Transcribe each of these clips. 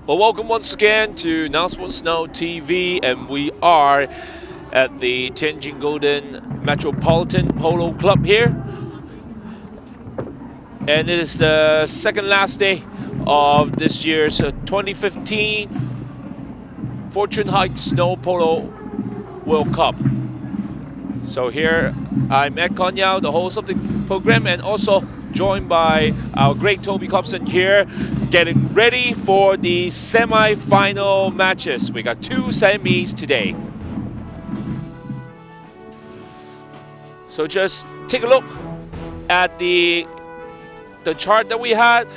Well, welcome once again to Now Sports Now TV, and we are at the Tianjin Golden Metropolitan Polo Club here. And it is the second last day of this year's 2015 Fortune Heights Snow Polo World Cup. So here I'm Ed Konyao, the host of the program, and also joined by our great Toby Cobson here, getting ready for the semi-final matches. We got two semis today. So just take a look at the chart that we had.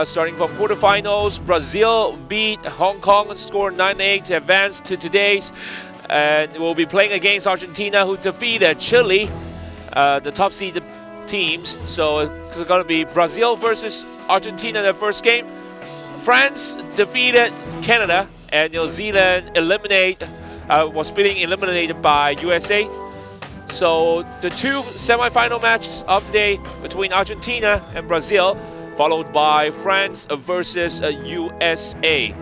Starting from quarterfinals, Brazil beat Hong Kong and scored 9-8 to advance to today's. And we'll be playing against Argentina, who defeated Chile, the top seeded teams. So it's going to be Brazil versus Argentina in the first game. France defeated Canada, and New Zealand was being eliminated by USA. So the two semi-final matches of the day between Argentina and Brazil, followed by France versus USA.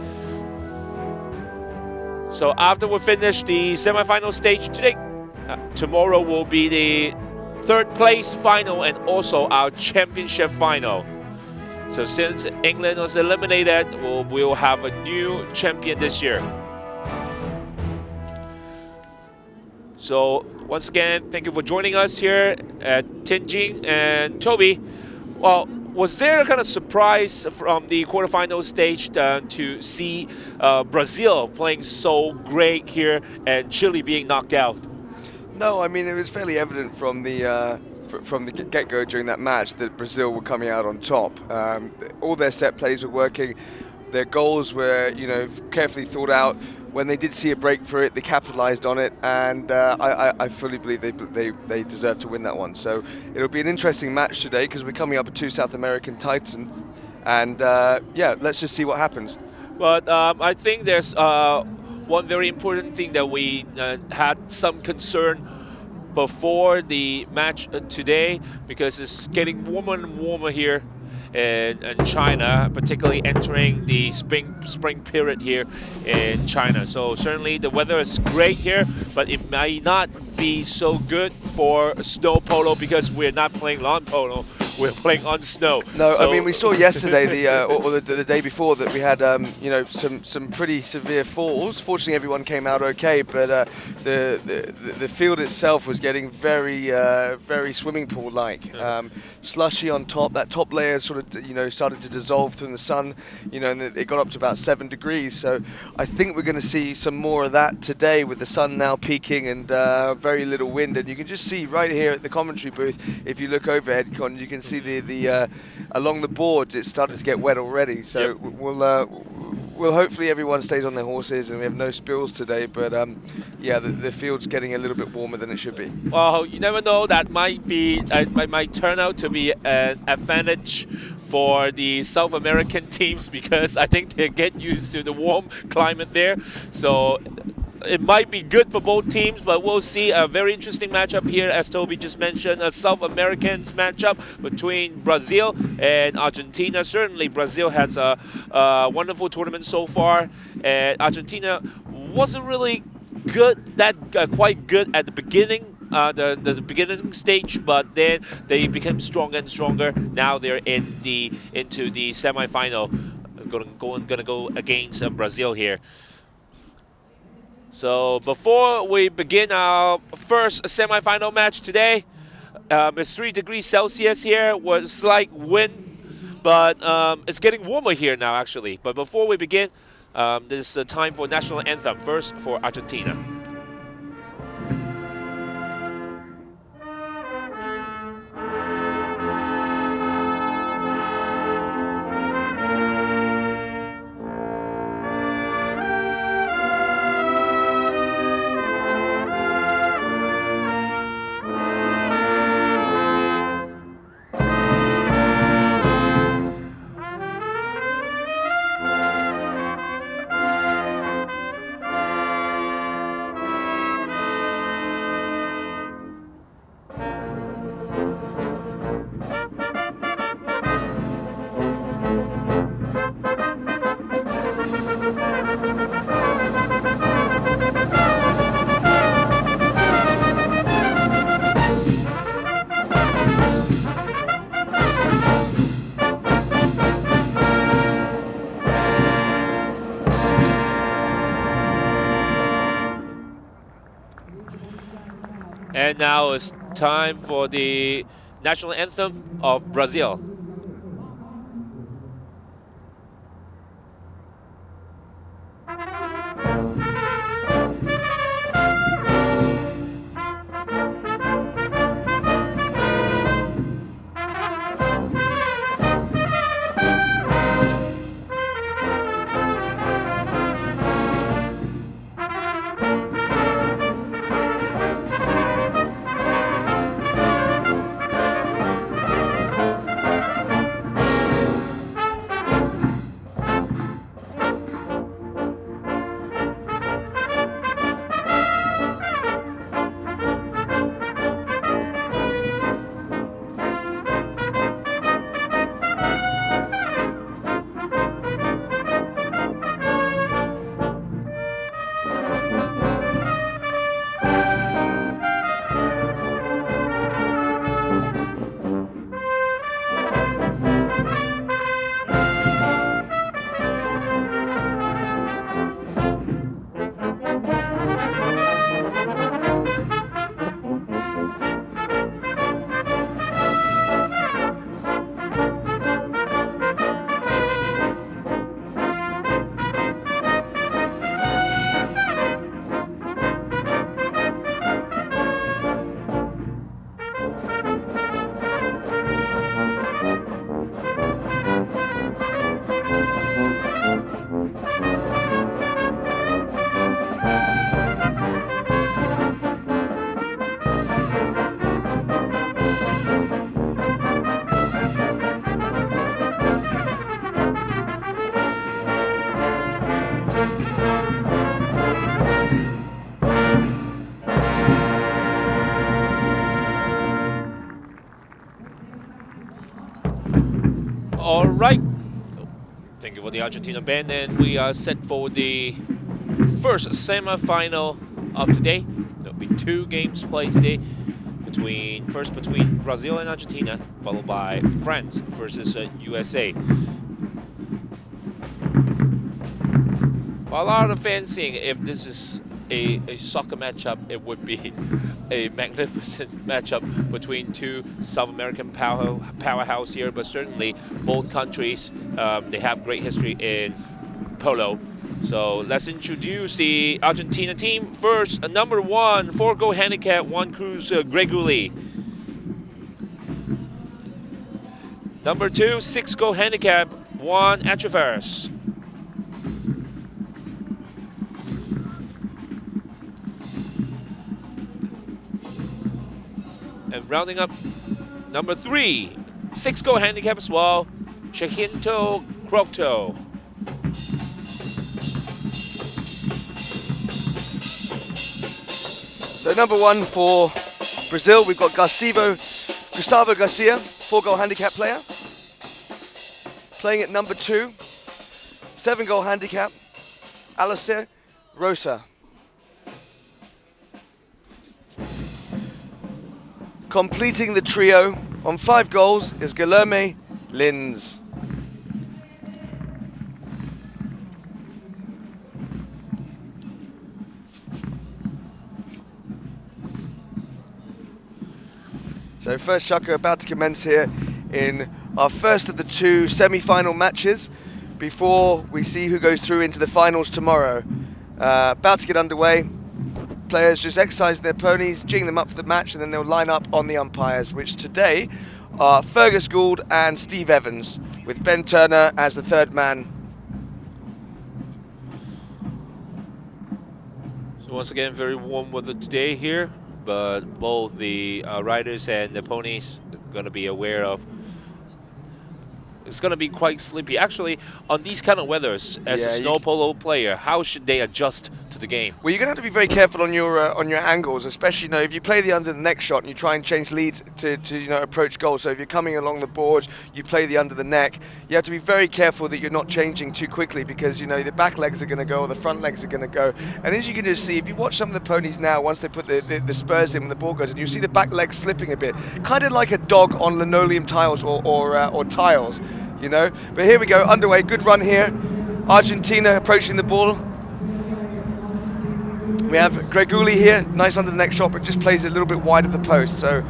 So after we finish the semi-final stage today, tomorrow will be the third place final and also our championship final. So since England was eliminated, we'll have a new champion this year. So once again, thank you for joining us here at Tianjin. And Toby, well, was there a kind of surprise from the quarterfinal stage to see Brazil playing so great here and Chile being knocked out? No, I mean, it was fairly evident from the get-go during that match that Brazil were coming out on top. All their set plays were working. Their goals were, carefully thought out. When they did see a break for it, they capitalized on it, and I fully believe they deserve to win that one. So it'll be an interesting match today because we're coming up with two South American titans, and yeah, let's just see what happens. But I think there's one very important thing that we had some concern before the match today, because it's getting warmer and warmer here in China, particularly entering the spring period here in China. So certainly the weather is great here, but it might not be so good for snow polo because we're not playing lawn polo. We're playing on snow. No, so I mean, we saw yesterday, or the day before, that we had some pretty severe falls. Fortunately, everyone came out okay, but the field itself was getting very swimming pool like. Slushy on top. That top layer sort of started to dissolve through the sun. And it got up to about 7 degrees. So I think we're going to see some more of that today with the sun now peaking and very little wind. And you can just see right here at the commentary booth, if you look overhead, Con, you can see the along the boards it started to get wet already. So yep. We'll hopefully everyone stays on their horses and we have no spills today. But yeah, the field's getting a little bit warmer than it should be. Well, you never know. That might turn out to be an advantage for the South American teams, because I think they get used to the warm climate there. So it might be good for both teams, but we'll see. A very interesting matchup here, as Toby just mentioned, a South Americans matchup between Brazil and Argentina. Certainly Brazil has a wonderful tournament so far, and Argentina wasn't really good, quite good at the beginning. The beginning stage, but then they became stronger and stronger. Now they're into the semi-final. Gonna go against Brazil here. So before we begin our first semi-final match today, it's 3 degrees Celsius here with slight wind, but it's getting warmer here now actually. But before we begin, this is the time for national anthem. First for Argentina. And now it's time for the national anthem of Brazil. All right. Thank you for the Argentina band, and we are set for the first semi-final of today. There'll be 2 games played today, between Brazil and Argentina, followed by France versus USA. Well, a lot of fans saying if this is a soccer matchup, it would be a magnificent matchup between 2 South American powerhouse here, but certainly both countries, they have great history in polo. So let's introduce the Argentina team. First, number 1, 4-goal handicap, Juan Cruz Greguli. Number 2, 6-goal handicap, Juan Atrevers. And rounding up, number 3, 6-goal handicap as well, Jacinto Crocto. So number 1 for Brazil, we've got Gustavo Garcia, 4-goal handicap player. Playing at number 2, 7-goal handicap, Alice Rosa. Completing the trio on 5 goals is Guilherme Lins. So first Shaka about to commence here in our first of the 2 semi-final matches before we see who goes through into the finals tomorrow. About to get underway. Players just exercising their ponies, geeing them up for the match, and then they'll line up on the umpires, which today are Fergus Gould and Steve Evans, with Ben Turner as the 3rd man. So once again, very warm weather today here, but both the riders and the ponies are going to be aware of. It's going to be quite sleepy. Actually, on these kind of weathers, as a snow polo player, how should they adjust to the game? Well, you're going to have to be very careful on your angles, especially if you play the under the neck shot and you try and change leads to approach goal. So if you're coming along the board, you play the under the neck. You have to be very careful that you're not changing too quickly, because the back legs are going to go or the front legs are going to go. And as you can just see, if you watch some of the ponies now, once they put the spurs in when the ball goes in, you see the back legs slipping a bit, kind of like a dog on linoleum tiles or tiles. But here we go, underway, good run here. Argentina approaching the ball. We have Greguli here, nice under the neck shot, but just plays a little bit wide of the post. So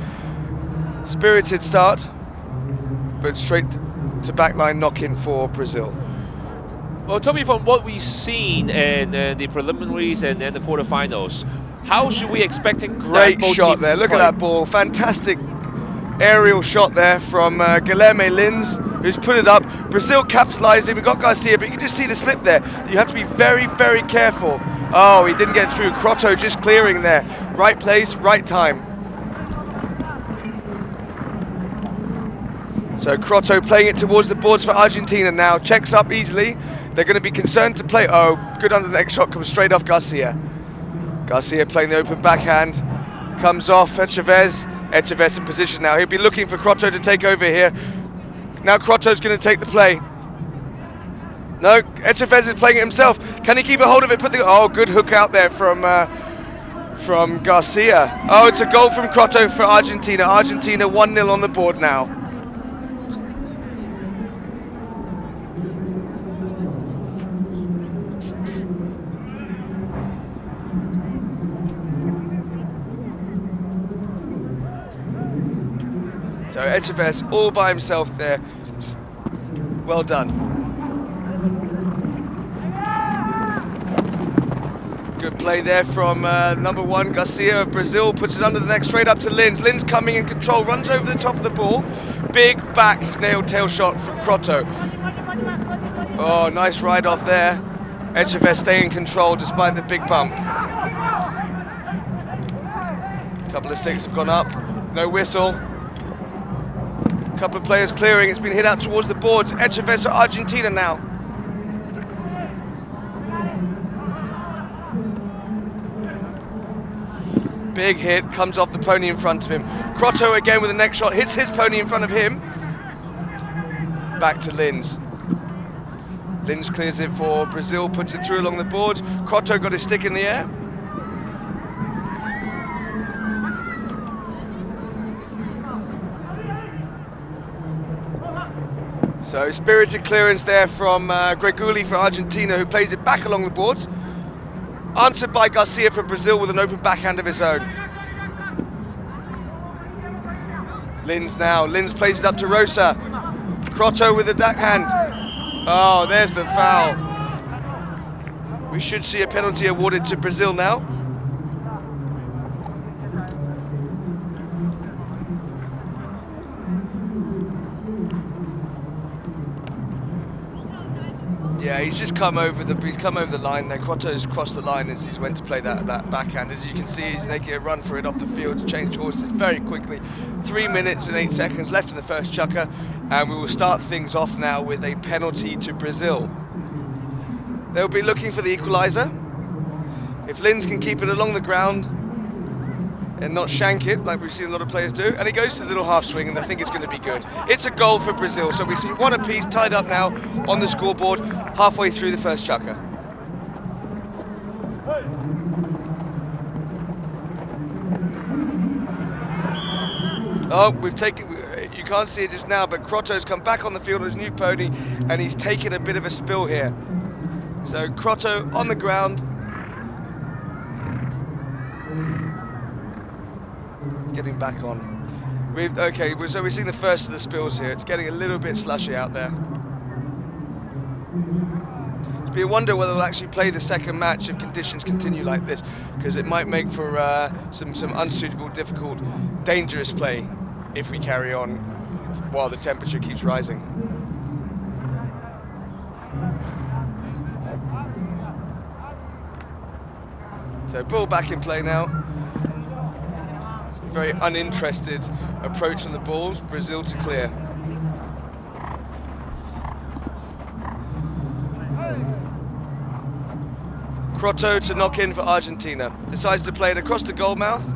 spirited start, but straight to backline knock-in for Brazil. Well, tell me, from what we've seen in the preliminaries and then the quarterfinals, how should we expecting Great both shot teams there, to look play? at that ball, fantastic aerial shot there from Guilherme Lins, who's put it up. Brazil capitalizing, we got Garcia, but you can just see the slip there. You have to be very, very careful. Oh, he didn't get through. Crotto just clearing there. Right place, right time. So Crotto playing it towards the boards for Argentina now. Checks up easily. They're going to be concerned to play. Oh, good under the neck shot, comes straight off Garcia. Garcia playing the open backhand. Comes off Echavez. Echavez in position now. He'll be looking for Crotto to take over here. Now Crotto's going to take the play. No, Echavez is playing it himself. Can he keep a hold of it? Oh, good hook out there from Garcia. Oh, it's a goal from Crotto for Argentina. Argentina 1-0 on the board now. So Echavez all by himself there. Well done. Good play there from number 1, Garcia of Brazil. Puts it under the neck, straight up to Lins. Lins coming in control, runs over the top of the ball. Big back nail tail shot from Crotto. Oh, nice ride off there. Echavez staying in control despite the big bump. A couple of sticks have gone up. No whistle. Couple of players clearing, it's been hit out towards the boards. Echavez for Argentina now. Big hit, comes off the pony in front of him. Crotto again with a neck shot, hits his pony in front of him. Back to Lins. Lins clears it for Brazil, puts it through along the boards. Crotto got his stick in the air. So spirited clearance there from Greguli for Argentina, who plays it back along the boards. Answered by Garcia for Brazil with an open backhand of his own. Lins now. Lins plays it up to Rosa. Crotto with the backhand. Oh, there's the foul. We should see a penalty awarded to Brazil now. Yeah, he's just come over the line there. Crotto's crossed the line as he's went to play that backhand. As you can see, he's making a run for it off the field to change horses very quickly. 3 minutes and 8 seconds left in the first chukker, and we will start things off now with a penalty to Brazil. They'll be looking for the equaliser. If Lins can keep it along the ground and not shank it like we've seen a lot of players do, and he goes to the little half swing, and I think it's going to be good. It's a goal for Brazil, so we see one apiece tied up now on the scoreboard halfway through the first chukker. Oh, we've taken, you can't see it just now, but Crotto's come back on the field on his new pony, and he's taken a bit of a spill here. So Crotto on the ground. Getting back on. So we've seen the first of the spills here. It's getting a little bit slushy out there. It'd be a wonder whether they'll actually play the second match if conditions continue like this, because it might make for some unsuitable, difficult, dangerous play if we carry on while the temperature keeps rising. So ball back in play now. Very uninterested approach on the balls. Brazil to clear. Crotto to knock in for Argentina. Decides to play it across the goal mouth.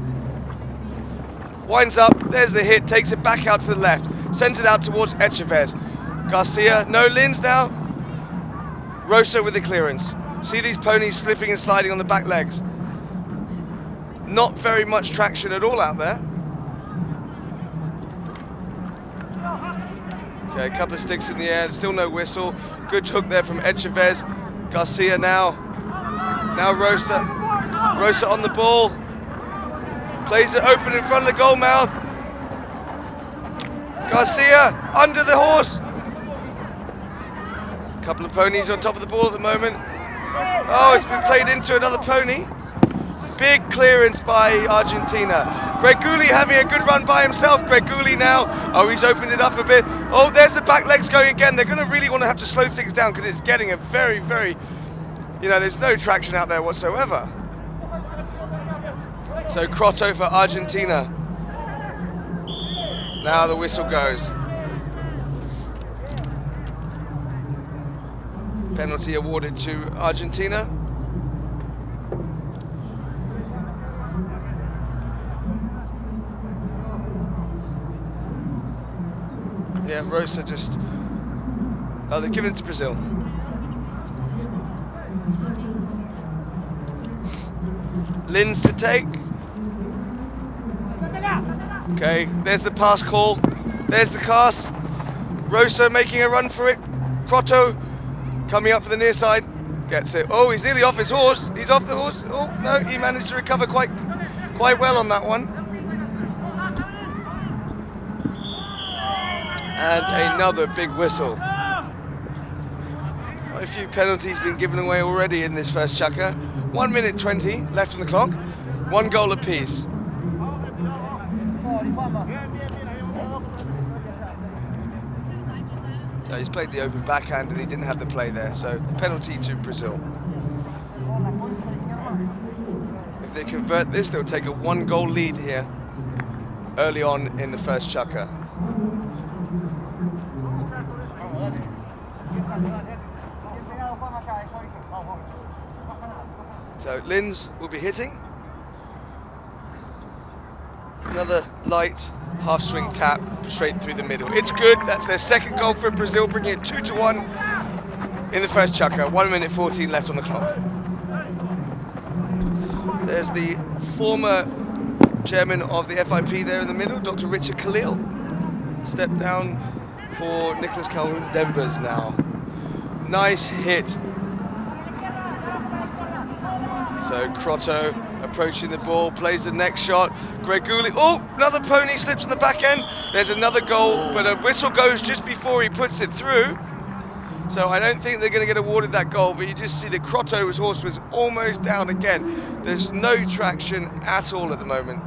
Winds up, there's the hit, takes it back out to the left. Sends it out towards Echavez. Garcia, no, Lins now. Rosa with the clearance. See these ponies slipping and sliding on the back legs. Not very much traction at all out there. Okay, a couple of sticks in the air, still no whistle. Good hook there from Echavez. Garcia now. Now Rosa. Rosa on the ball. Plays it open in front of the goal mouth. Garcia under the horse. Couple of ponies on top of the ball at the moment. Oh, it's been played into another pony. Big clearance by Argentina. Greguli having a good run by himself. Greguli now. Oh, he's opened it up a bit. Oh, there's the back legs going again. They're going to really want to have to slow things down because it's getting a very, very, there's no traction out there whatsoever. So Crotto for Argentina. Now the whistle goes. Penalty awarded to Argentina. Yeah, Rosa just... Oh, they're giving it to Brazil. Lins to take. Okay, there's the pass call. There's the cast. Rosa making a run for it. Crotto coming up for the near side. Gets it. Oh, he's nearly off his horse. He's off the horse. Oh, no, he managed to recover quite well on that one. And another big whistle. Quite a few penalties been given away already in this first chukka. 1 minute 20 left on the clock. 1 goal apiece. So he's played the open backhand and he didn't have the play there. So penalty to Brazil. If they convert this, they'll take a 1 goal lead here early on in the first chukka. So Lins will be hitting. Another light half swing tap straight through the middle. It's good. That's their second goal for Brazil, bringing it 2-1 in the first chukka. 1 minute 14 left on the clock. There's the former chairman of the FIP there in the middle, Dr. Richard Khalil. Step down for Nicholas Calhoun Denvers now. Nice hit. So Crotto approaching the ball, plays the next shot. Greguli, oh, another pony slips on the back end. There's another goal, but a whistle goes just before he puts it through. So I don't think they're going to get awarded that goal, but you just see that Crotto's horse was almost down again. There's no traction at all at the moment.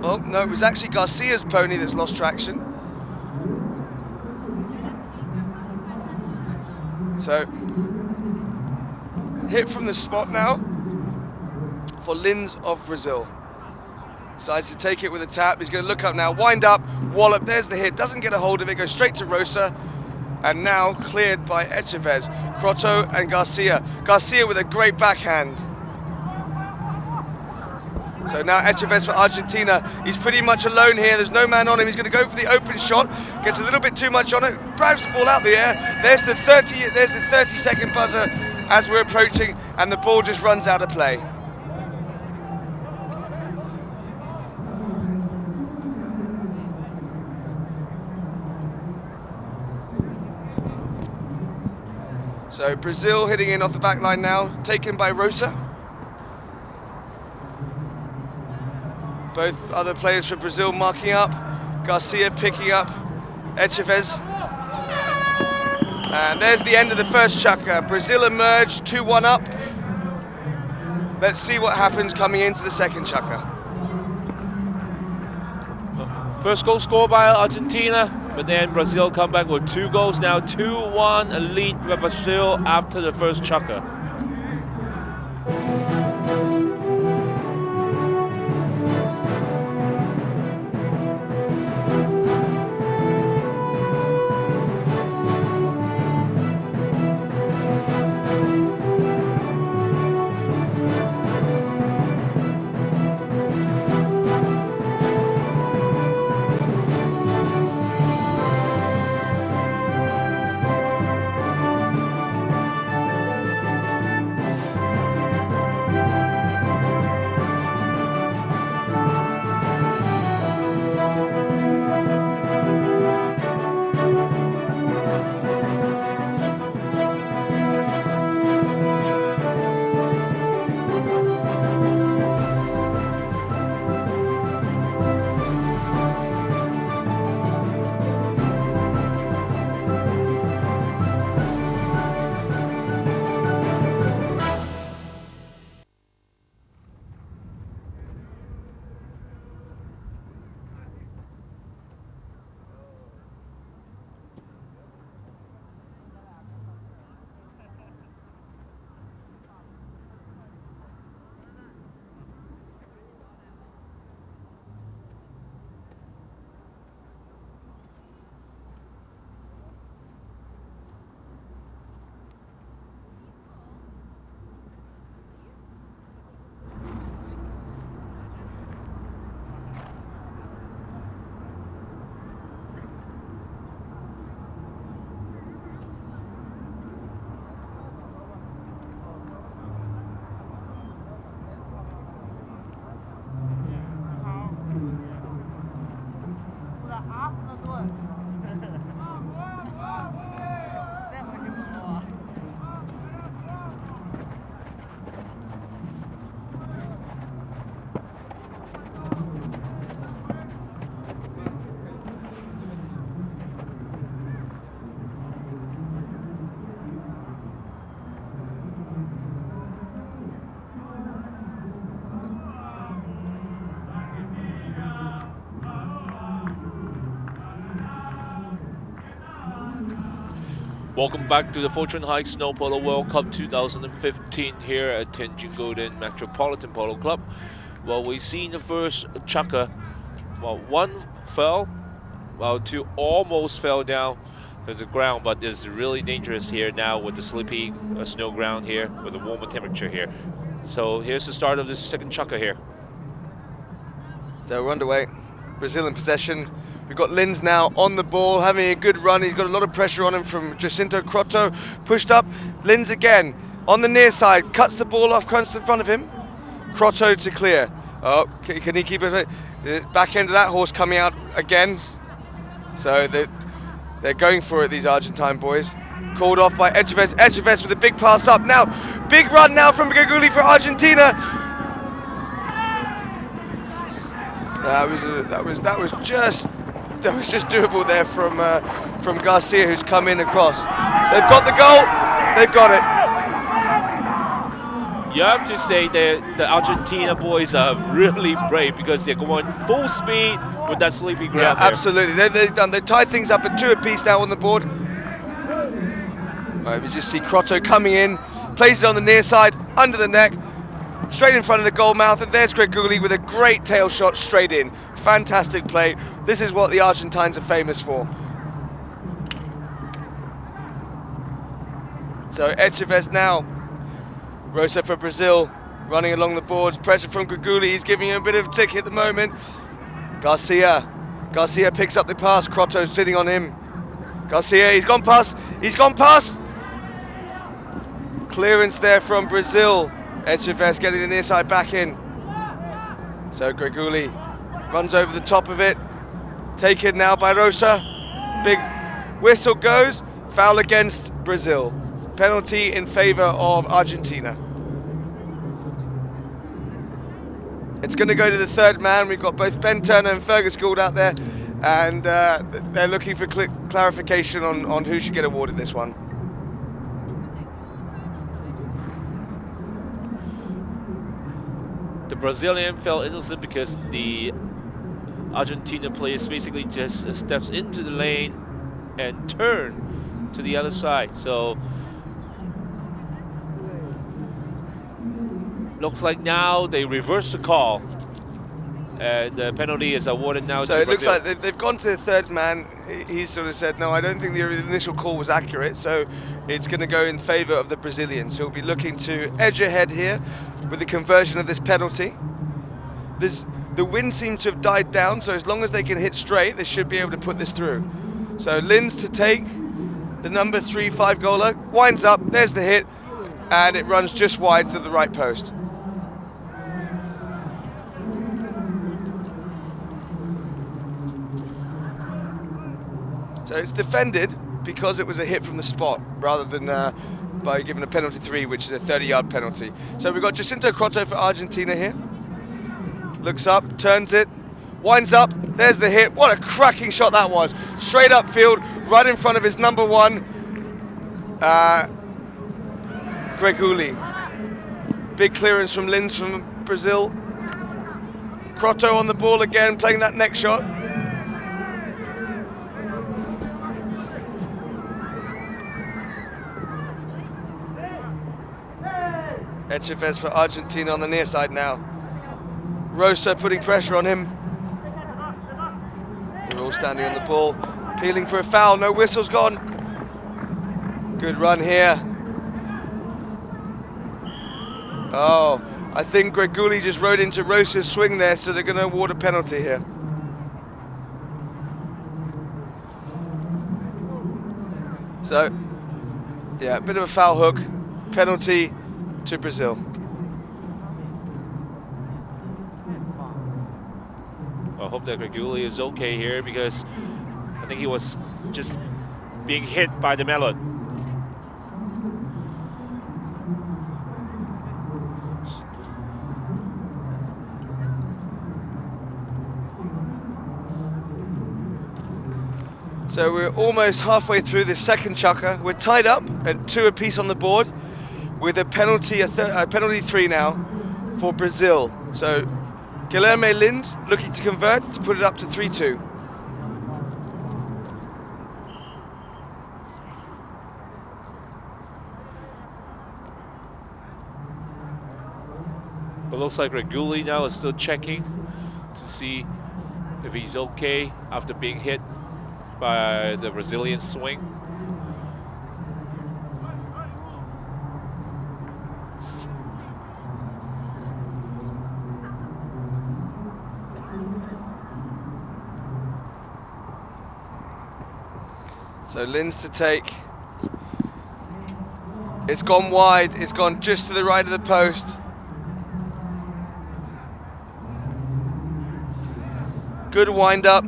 Oh, no, it was actually Garcia's pony that's lost traction. So, hit from the spot now for Lins of Brazil. Decides to take it with a tap. He's going to look up now, wind up, wallop. There's the hit. Doesn't get a hold of it. Goes straight to Rosa. And now cleared by Echavez. Crotto and Garcia. Garcia with a great backhand. So now Echavez for Argentina. He's pretty much alone here. There's no man on him. He's going to go for the open shot. Gets a little bit too much on it. Grabs the ball out the air. There's the 30-second buzzer as we're approaching, and the ball just runs out of play. So Brazil hitting in off the back line now, taken by Rosa. Both other players for Brazil marking up. Garcia picking up Echavez. And there's the end of the first chukka. Brazil emerged 2-1 up. Let's see what happens coming into the second chukka. First goal scored by Argentina, but then Brazil come back with 2 goals now. 2-1, a lead by Brazil after the first chukka. Welcome back to the Fortune Heights Snow Polo World Cup 2015 here at Tianjin Golden Metropolitan Polo Club. Well, we've seen the first chukker. Well, one fell, while two almost fell down to the ground, but it's really dangerous here now with the slippy snow ground here, with the warmer temperature here. So here's the start of the second chukker here. So we're underway. Brazil in possession. We've got Lins now on the ball, having a good run. He's got a lot of pressure on him from Jacinto Crotto. Pushed up. Lins again on the near side. Cuts the ball off, comes in front of him. Crotto to clear. Oh, can he keep it? The back end of that horse coming out again. So they're going for it, these Argentine boys. Called off by Echeves. Echeves with a big pass up. Now, big run now from Gaguli for Argentina. That was just doable there from Garcia, who's come in across. They've got the goal. They've got it. You have to say that the Argentina boys are really brave because they're going full speed with that sleepy ground. Yeah, absolutely. They've tied things up at 2 apiece now on the board. Right, we just see Crotto coming in, plays it on the near side, under the neck, straight in front of the goal mouth, and there's Greguli with a great tail shot straight in. Fantastic play. This is what the Argentines are famous for. So Echeves now. Rosa for Brazil, running along the boards. Pressure from Greguli. He's giving him a bit of a tick at the moment. Garcia picks up the pass. Crotto's sitting on him. Garcia, he's gone past. Clearance there from Brazil. Echeves getting the near side back in. So Greguli runs over the top of it. Taken now by Rosa. Big whistle goes. Foul against Brazil. Penalty in favor of Argentina. It's going to go to the third man. We've got both Ben Turner and Fergus Gould out there, and they're looking for clarification on who should get awarded this one. The Brazilian fell innocent because the Argentina player basically just steps into the lane and turn to the other side. So looks like now they reverse the call, and the penalty is awarded now to Brazil. So it looks like they've gone to the third man. He sort of said, no, I don't think the initial call was accurate, so it's going to go in favor of the Brazilians. He'll be looking to edge ahead here with the conversion of this penalty. The wind seems to have died down, so as long as they can hit straight, they should be able to put this through. So Lins to take the number 3-5 goaler, winds up, there's the hit, and it runs just wide to the right post. So it's defended because it was a hit from the spot rather than by giving a penalty 3, which is a 30-yard penalty. So we've got Jacinto Crotto for Argentina here. Looks up, turns it, winds up, there's the hit. What a cracking shot that was. Straight upfield, right in front of his number 1, Greguli. Big clearance from Lins from Brazil. Crotto on the ball again, playing that next shot. Echeves for Argentina on the near side now. Rosa putting pressure on him. They're all standing on the ball, peeling for a foul. No whistle's gone. Good run here. Oh, I think Greguli just rode into Rosa's swing there, so they're going to award a penalty here. So, yeah, a bit of a foul hook. Penalty to Brazil. I hope that Greguli is okay here because I think he was just being hit by the melon. So we're almost halfway through the second chukker. We're tied up at 2 apiece on the board with a penalty 3 now for Brazil. So Guilherme Lins looking to convert to put it up to 3-2. It looks like Reguli now is still checking to see if he's okay after being hit by the Brazilian swing. So Lin's to take. It's gone wide. It's gone just to the right of the post. Good wind up.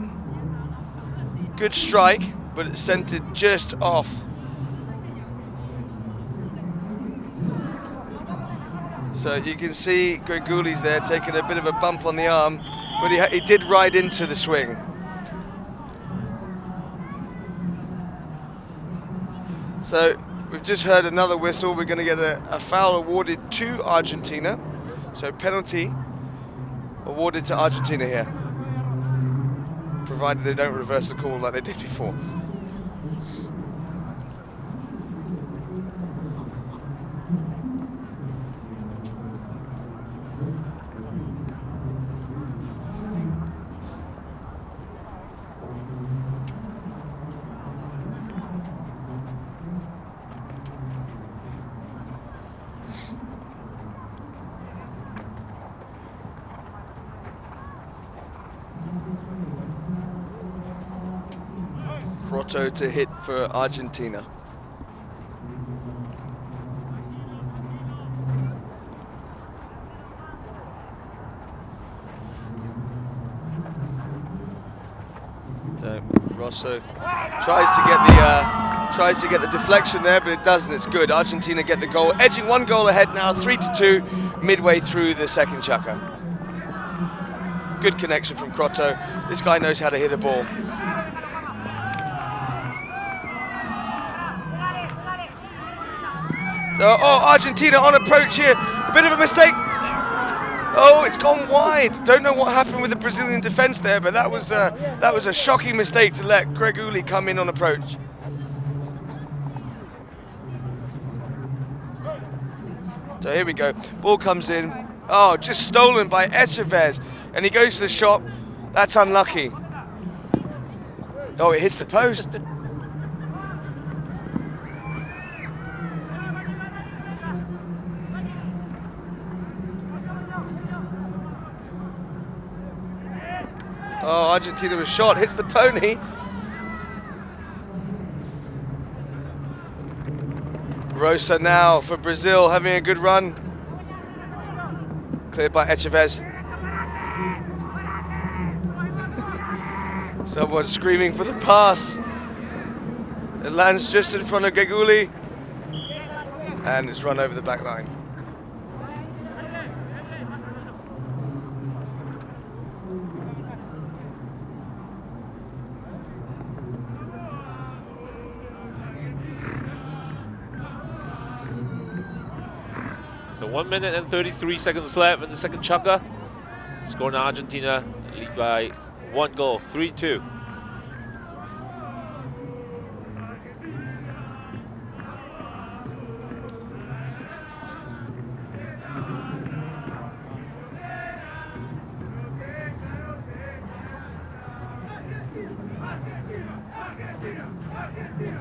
Good strike, but it's sent it just off. So you can see Greguli's there taking a bit of a bump on the arm, but he did ride into the swing. So we've just heard another whistle. We're going to get a foul awarded to Argentina. So penalty awarded to Argentina here, provided they don't reverse the call like they did before. Grotto to hit for Argentina. So Rosso tries to get the deflection there, but it doesn't. It's good. Argentina get the goal, edging 1 goal ahead now, 3-2, midway through the second chukka. Good connection from Grotto. This guy knows how to hit a ball. Oh, Argentina on approach here. Bit of a mistake. Oh, it's gone wide. Don't know what happened with the Brazilian defense there, but that was a shocking mistake to let Greguli come in on approach. So here we go. Ball comes in. Oh, just stolen by Echavez. And he goes to the shot. That's unlucky. Oh, it hits the post. Oh, Argentina was shot, hits the pony. Rosa now for Brazil, having a good run. Cleared by Echavez. Someone screaming for the pass. It lands just in front of Greguli. And it's run over the back line. So 1 minute and 33 seconds left in the second chukka. Scoring Argentina, lead by 1 goal, 3-2.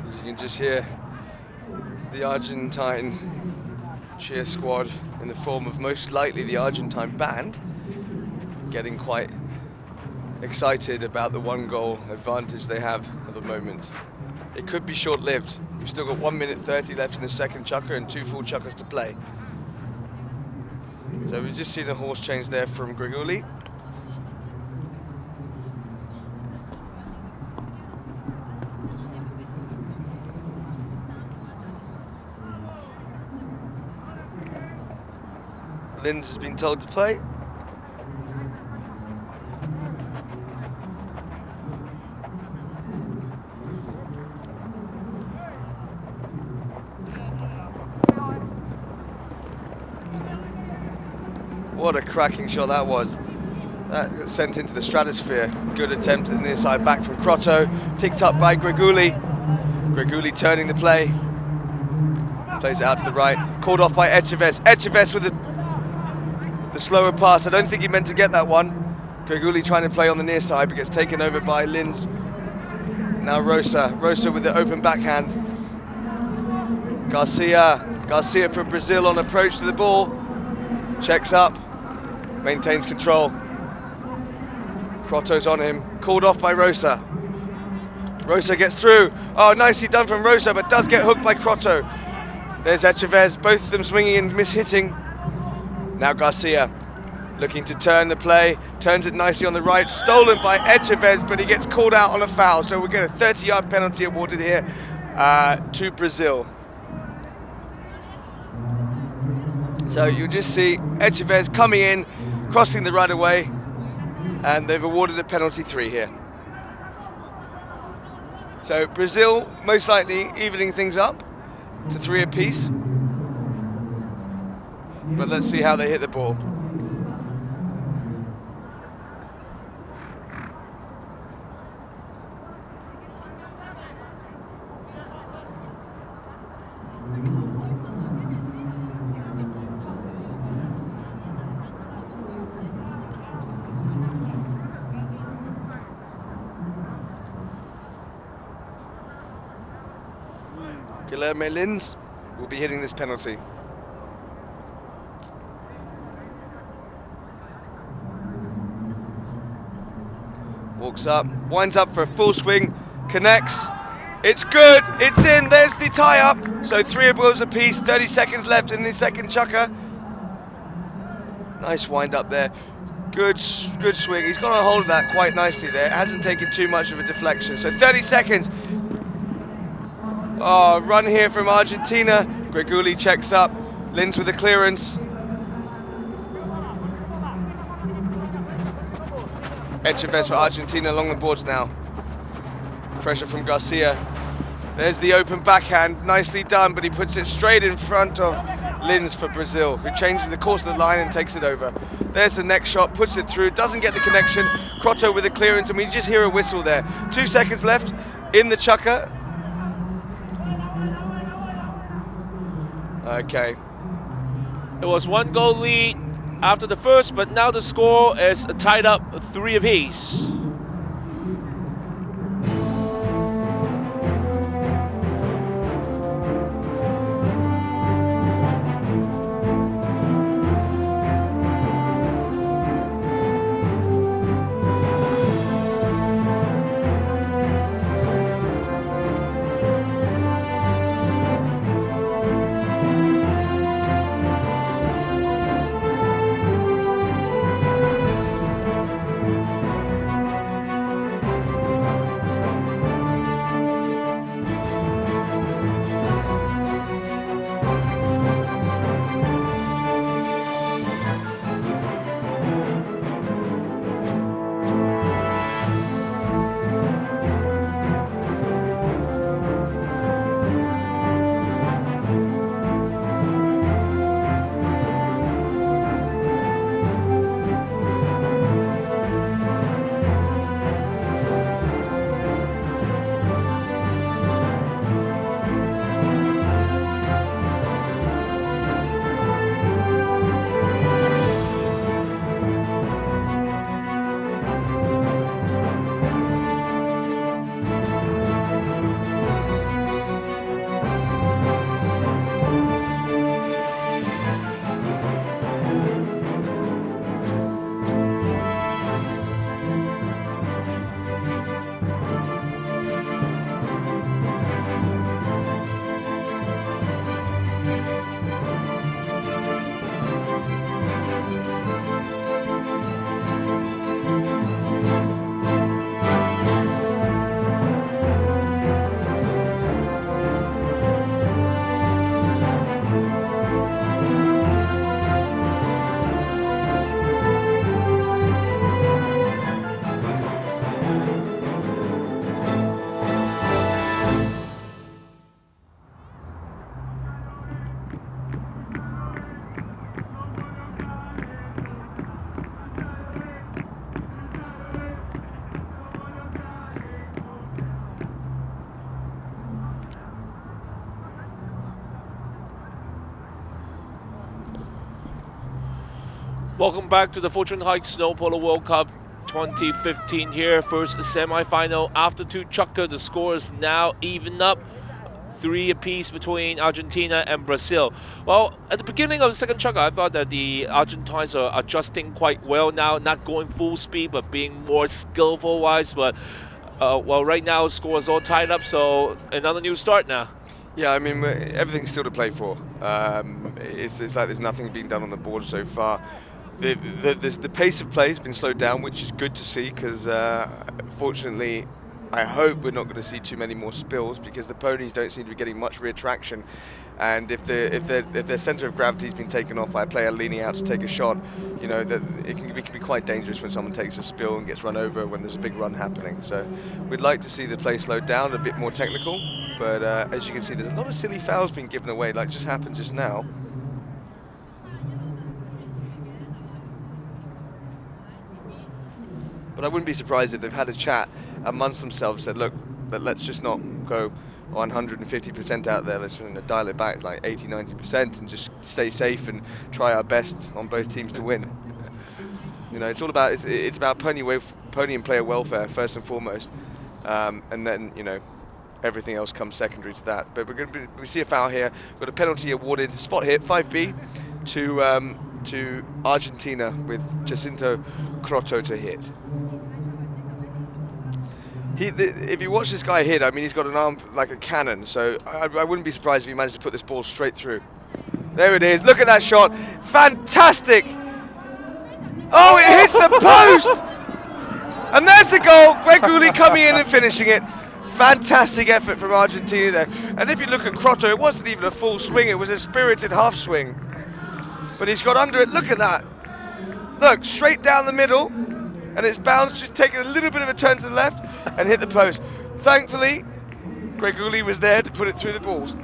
As you can just hear the Argentine cheer squad in the form of most likely the Argentine band getting quite excited about the 1 goal advantage they have at the moment. It could be short-lived. We've still got 1 minute 30 left in the second chukka and 2 full chukkas to play. So we've just seen a horse change there from Greguli. Linz has been told to play. What a cracking shot that was. That got sent into the stratosphere. Good attempt in the inside back from Grotto. Picked up by Greguli. Greguli turning the play. Plays it out to the right. Called off by Echavez. Echavez with the the slower pass. I don't think he meant to get that one. Greguli trying to play on the near side, but gets taken over by Lins. Now Rosa with the open backhand. Garcia from Brazil on approach to the ball. Checks up, maintains control. Crotto's on him, called off by Rosa. Rosa gets through. Oh, nicely done from Rosa, but does get hooked by Crotto. There's Echavez, both of them swinging and mishitting. Now Garcia looking to turn the play, turns it nicely on the right, stolen by Echavez, but he gets called out on a foul, so we'll get a 30-yard penalty awarded here to Brazil. So you'll just see Echavez coming in, crossing the right of way, and they've awarded a penalty 3 here. So Brazil most likely evening things up to 3 apiece. But let's see how they hit the ball. Guilherme Lins will be hitting this penalty. Walks up, winds up for a full swing, connects. It's good, it's in, there's the tie-up. So 3 balls apiece, 30 seconds left in the second chukker. Nice wind up there. Good swing. He's got a hold of that quite nicely there. It hasn't taken too much of a deflection. So 30 seconds. Oh, run here from Argentina. Greguli checks up. Lins with a clearance. Echavez for Argentina along the boards now. Pressure from Garcia. There's the open backhand. Nicely done, but he puts it straight in front of Lins for Brazil, who changes the course of the line and takes it over. There's the next shot, puts it through, doesn't get the connection. Crotto with a clearance, and we just hear a whistle there. 2 seconds left in the chukker. Okay. It was 1 goal lead after the first, but now the score is tied up 3 apiece. Welcome back to the Fortune Heights Snow Polo World Cup 2015 here. First semi-final after 2 chukker. The score is now even up. 3 apiece between Argentina and Brazil. Well, at the beginning of the second chukker, I thought that the Argentines are adjusting quite well now, not going full speed, but being more skillful-wise. But, well, right now, the score is all tied up, so another new start now. Yeah, I mean, everything's still to play for. It's like there's nothing being done on the board so far. The pace of play has been slowed down, which is good to see because, fortunately, I hope we're not going to see too many more spills because the ponies don't seem to be getting much rear traction. And if their centre of gravity has been taken off by a player leaning out to take a shot, you know, that it can be quite dangerous when someone takes a spill and gets run over when there's a big run happening. So we'd like to see the play slowed down, a bit more technical. But as you can see, there's a lot of silly fouls being given away, like just happened just now. But I wouldn't be surprised if they've had a chat amongst themselves, said, look, let's just not go 150% out there. Let's dial it back like 80, 90% and just stay safe and try our best on both teams to win. You know, it's all about it's about pony and player welfare first and foremost, and then everything else comes secondary to that. But we see a foul here. We've got a penalty awarded, spot hit 5B to Argentina with Jacinto Crotto to hit. If you watch this guy hit, I mean, he's got an arm like a cannon, so I wouldn't be surprised if he managed to put this ball straight through. There it is. Look at that shot. Fantastic. Oh, it hits the post. And there's the goal. Greg Gooley coming in and finishing it. Fantastic effort from Argentina there. And if you look at Crotto, it wasn't even a full swing. It was a spirited half swing. But he's got under it. Look at that. Look, straight down the middle. And it's bounced, just taking a little bit of a turn to the left and hit the post. Thankfully, Greg Gooley was there to put it through the balls.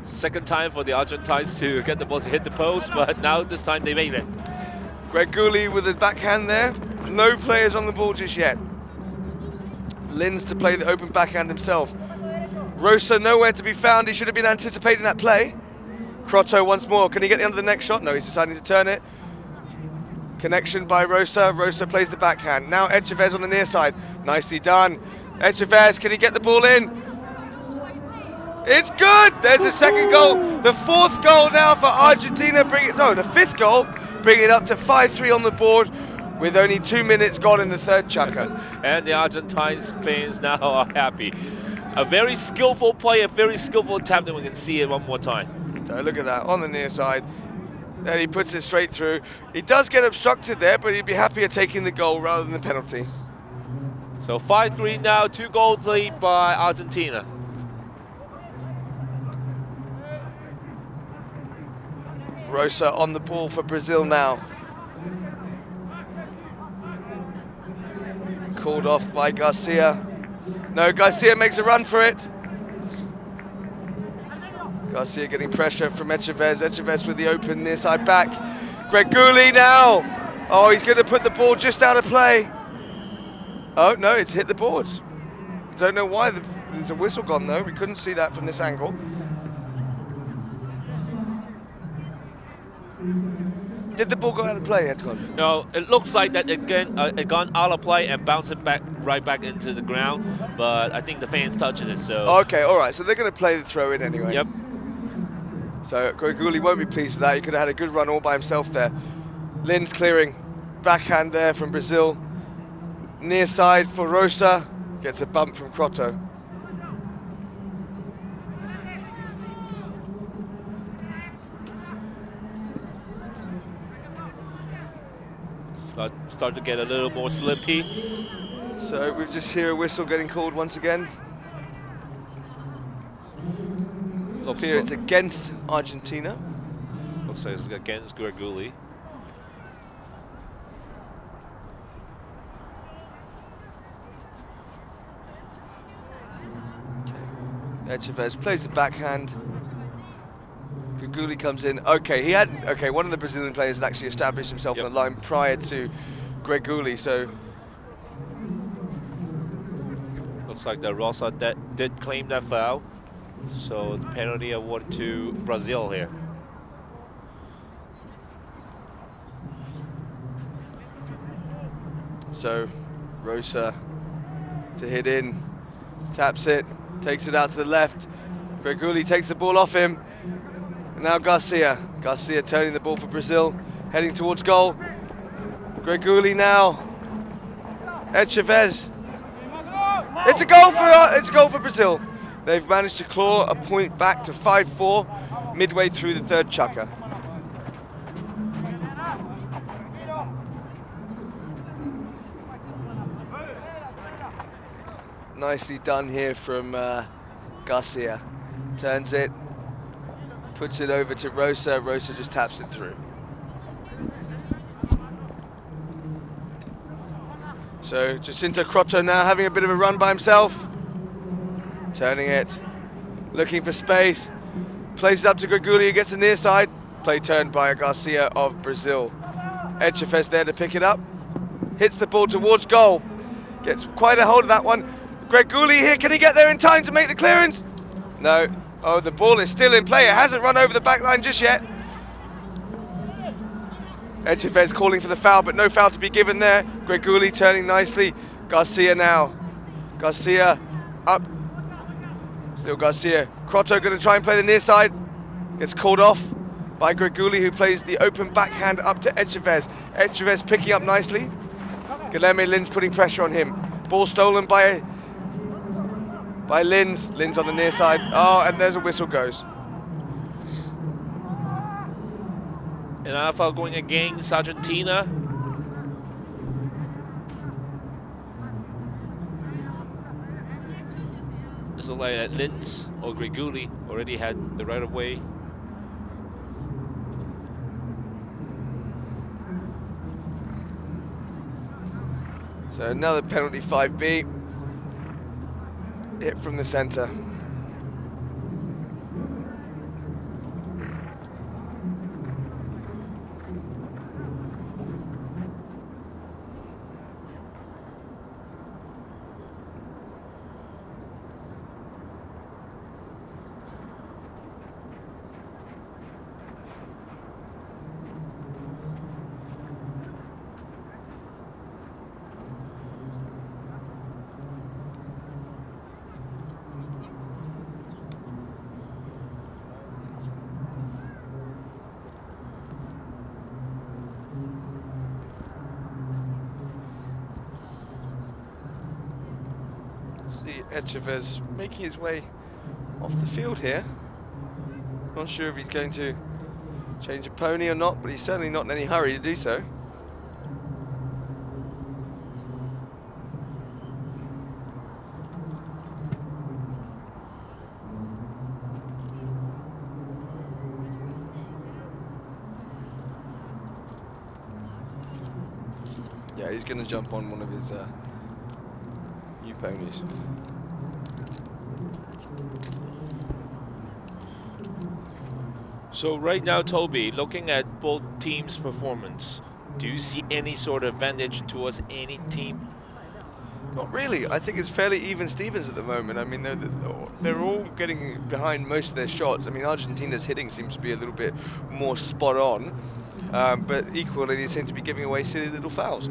Second time for the Argentines to get the ball to hit the post, but now this time they made it. Greg Gooley with his backhand there. No players on the ball just yet. Lins to play the open backhand himself. Rosa nowhere to be found. He should have been anticipating that play. Crotto once more. Can he get the end of the next shot? No, he's deciding to turn it. Connection by Rosa. Rosa plays the backhand. Now Echavez on the near side. Nicely done. Echavez, can he get the ball in? It's good. There's the second goal. The fourth goal now for Argentina. The fifth goal. Bring it up to 5-3 on the board with only 2 minutes gone in the third chukker. And the Argentines fans now are happy. A very skillful play, a very skillful attempt, and we can see it one more time. So look at that on the near side. Then he puts it straight through. He does get obstructed there, but he'd be happier taking the goal rather than the penalty. So 5-3 now, 2 goals lead by Argentina. Rosa on the ball for Brazil now. Called off by Garcia. No, Garcia makes a run for it. Garcia getting pressure from Echavez. Echavez with the open near side back. Greg Gooley now. Oh, he's going to put the ball just out of play. Oh, no, it's hit the boards. Don't know why. There's a whistle gone, though. We couldn't see that from this angle. Did the ball go out of play, Edcon? No, it looks like that it gone out of play and bounced it right back into the ground. But I think the fans touched it, so... Okay, all right. So they're going to play the throw in anyway. Yep. So Greg Gooley won't be pleased with that. He could have had a good run all by himself there. Lin's clearing. Backhand there from Brazil. Near side for Rosa. Gets a bump from Crotto. Start to get a little more slippy. So we just hear a whistle getting called once again. Up here it's against Argentina. Looks like it's against Greg Gooley. Echavez plays the backhand. Gooley comes in. Okay, one of the Brazilian players had actually established himself on the line prior to Greg Gooley, so looks like the Rosa did claim that foul. So the penalty awarded to Brazil here. So Rosa to hit in, taps it, takes it out to the left. Greguli takes the ball off him. And now Garcia. Garcia turning the ball for Brazil, heading towards goal. Greguli now. Echavez. It's a goal for Brazil. They've managed to claw a point back to 5-4 midway through the third chukker. Nicely done here from Garcia. Turns it, puts it over to Rosa. Rosa just taps it through. So Jacinto Crotto now having a bit of a run by himself. Turning it, looking for space. Plays it up to Greguli, who gets the near side. Play turned by Garcia of Brazil. Echefes there to pick it up. Hits the ball towards goal. Gets quite a hold of that one. Greguli here, can he get there in time to make the clearance? No. Oh, the ball is still in play. It hasn't run over the back line just yet. Echefes calling for the foul, but no foul to be given there. Greguli turning nicely. Garcia now. Garcia up. Still Garcia. Crotto going to try and play the near side. Gets called off by Greguli, who plays the open backhand up to Echevez. Echevez picking up nicely. Guilherme Lins putting pressure on him. Ball stolen by Lins. Lins on the near side. Oh, and there's a whistle goes. An alpha going against Argentina. It's like that Lins or Greguli already had the right of way. So another penalty 5B. Hit from the center. Echevez making his way off the field here. Not sure if he's going to change a pony or not, but he's certainly not in any hurry to do so. Yeah, he's going to jump on one of his new ponies. So right now, Toby, looking at both teams' performance, do you see any sort of advantage towards any team? Not really. I think it's fairly even Stevens at the moment. I mean, they're all getting behind most of their shots. I mean, Argentina's hitting seems to be a little bit more spot on, but equally they seem to be giving away silly little fouls.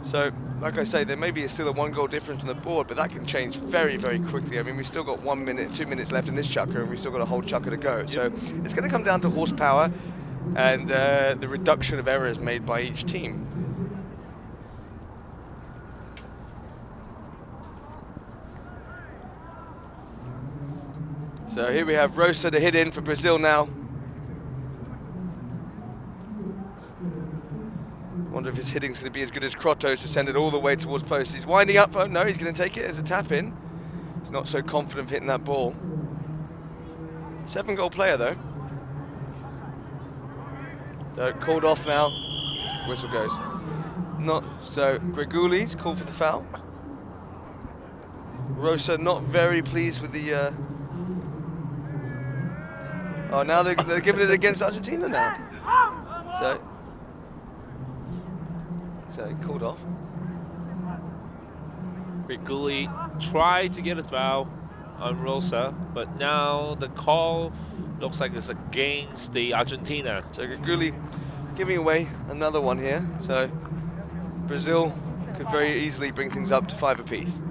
So, like I say, there may be still a 1-goal difference on the board, but that can change very, very quickly. I mean, we've still got 1 minute, 2 minutes left in this chukker, and we've still got a whole chukker to go. Yep. So it's going to come down to horsepower and the reduction of errors made by each team. So here we have Rosa to hit in for Brazil now. Wonder if his hitting's going to be as good as Crotto's to send it all the way towards post. He's winding up. Oh no, he's going to take it as a tap in. He's not so confident of hitting that ball. 7-goal player though. So called off now. Whistle goes. Not so. Greguli's called for the foul. Rosa not very pleased with the. Oh, now they're giving it against Argentina now. So called off. Greguli tried to get a foul on Rosa, but now the call looks like it's against the Argentina. So Greguli giving away another one here. So Brazil could very easily bring things up to 5 apiece.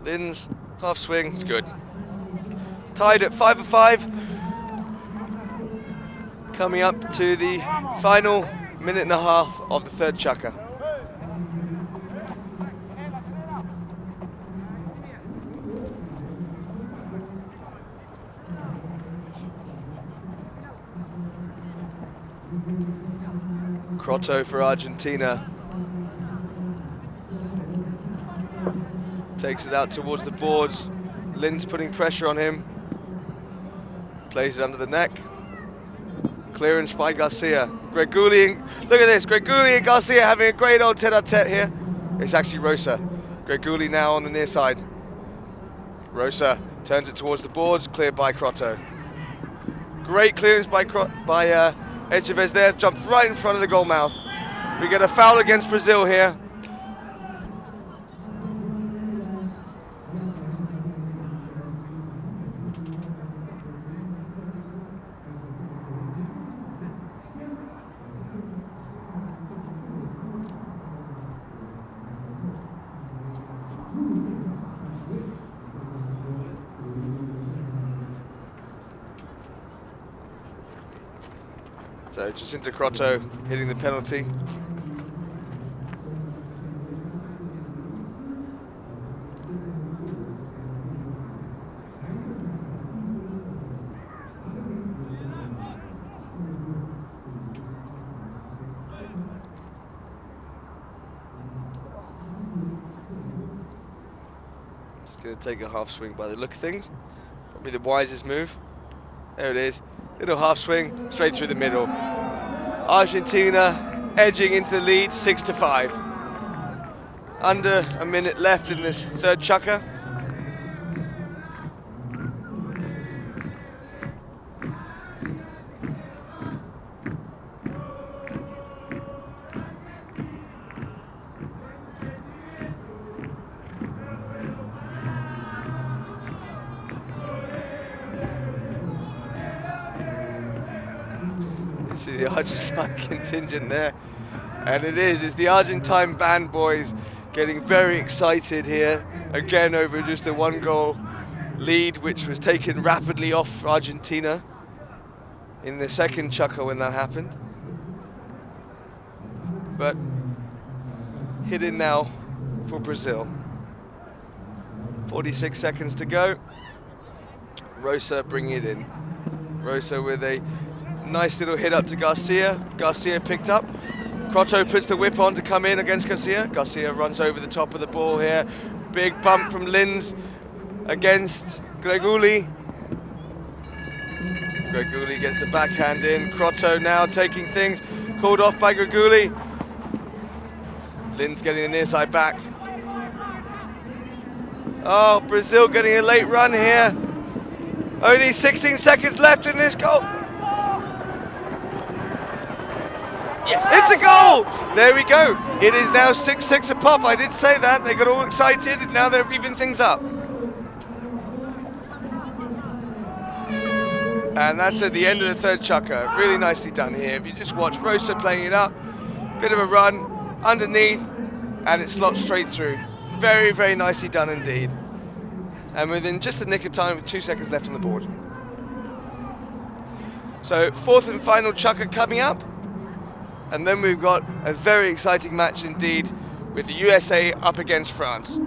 Lin's half swing is good. Tied at 5-5. Coming up to the final minute and a half of the third chukker. Crotto for Argentina. Takes it out towards the boards. Lin's putting pressure on him. Plays it under the neck. Clearance by Garcia. Greguli, look at this. Greguli and Garcia having a great old tete-a-tete here. It's actually Rosa. Greguli now on the near side. Rosa turns it towards the boards, cleared by Crotto. Great clearance by Echavez there, jumps right in front of the goal mouth. We get a foul against Brazil here. So Jacinto Crotto hitting the penalty. Just going to take a half swing by the look of things. Probably the wisest move. There it is. Little half swing, straight through the middle. Argentina edging into the lead, 6-5. Under a minute left in this third chukker. You see the Argentine contingent there, and it's the Argentine band boys getting very excited here, again over just a 1-goal lead which was taken rapidly off Argentina in the second chukker when that happened. But hit in now for Brazil. 46 seconds to go. Rosa bringing it in. Rosa with a nice little hit up to Garcia. Garcia picked up. Crotto puts the whip on to come in against Garcia. Garcia runs over the top of the ball here. Big bump from Linz against Greguli. Greguli gets the backhand in. Crotto now taking things. Called off by Greguli. Linz getting the near side back. Oh, Brazil getting a late run here. Only 16 seconds left in this goal. Yes. It's a goal! There we go. It is now 6-6 a pop. I did say that. They got all excited and now they're even things up. And that's at the end of the third chukker. Really nicely done here. If you just watch Rosa playing it up, bit of a run underneath, and it slots straight through. Very, very nicely done indeed. And within just the nick of time with 2 seconds left on the board. So fourth and final chukker coming up. And then we've got a very exciting match indeed with the USA up against France.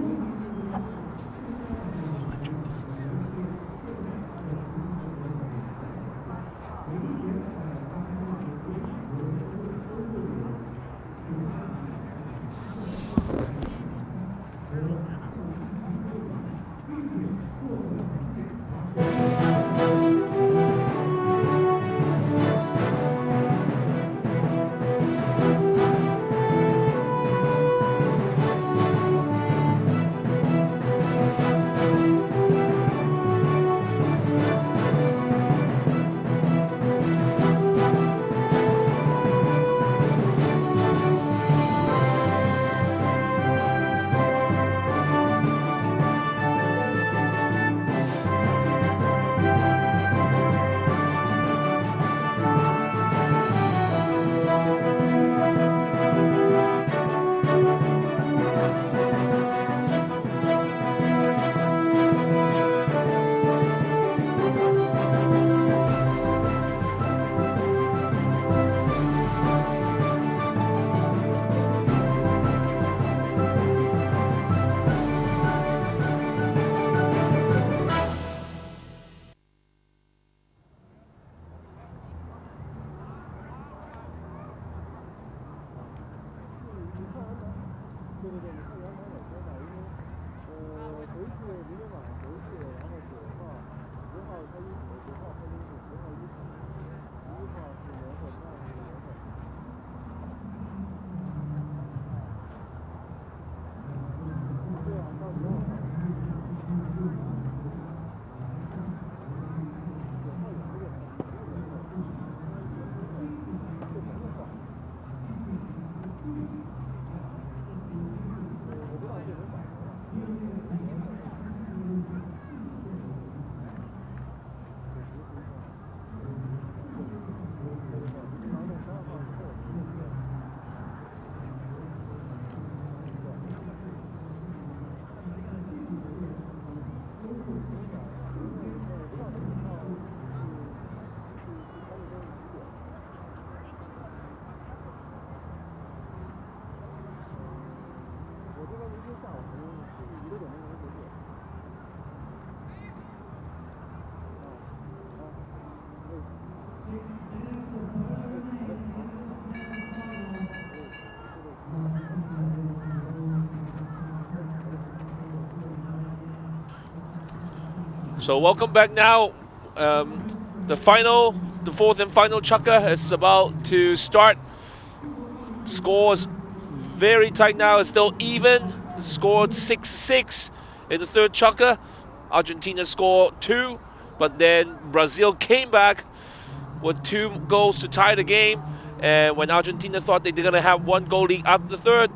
So welcome back now. The fourth and final chukker is about to start. Scores very tight now. It's still even. Scored 6-6 in the third chukker. Argentina scored 2, but then Brazil came back with 2 goals to tie the game. And when Argentina thought they're going to have 1 goal lead after the third,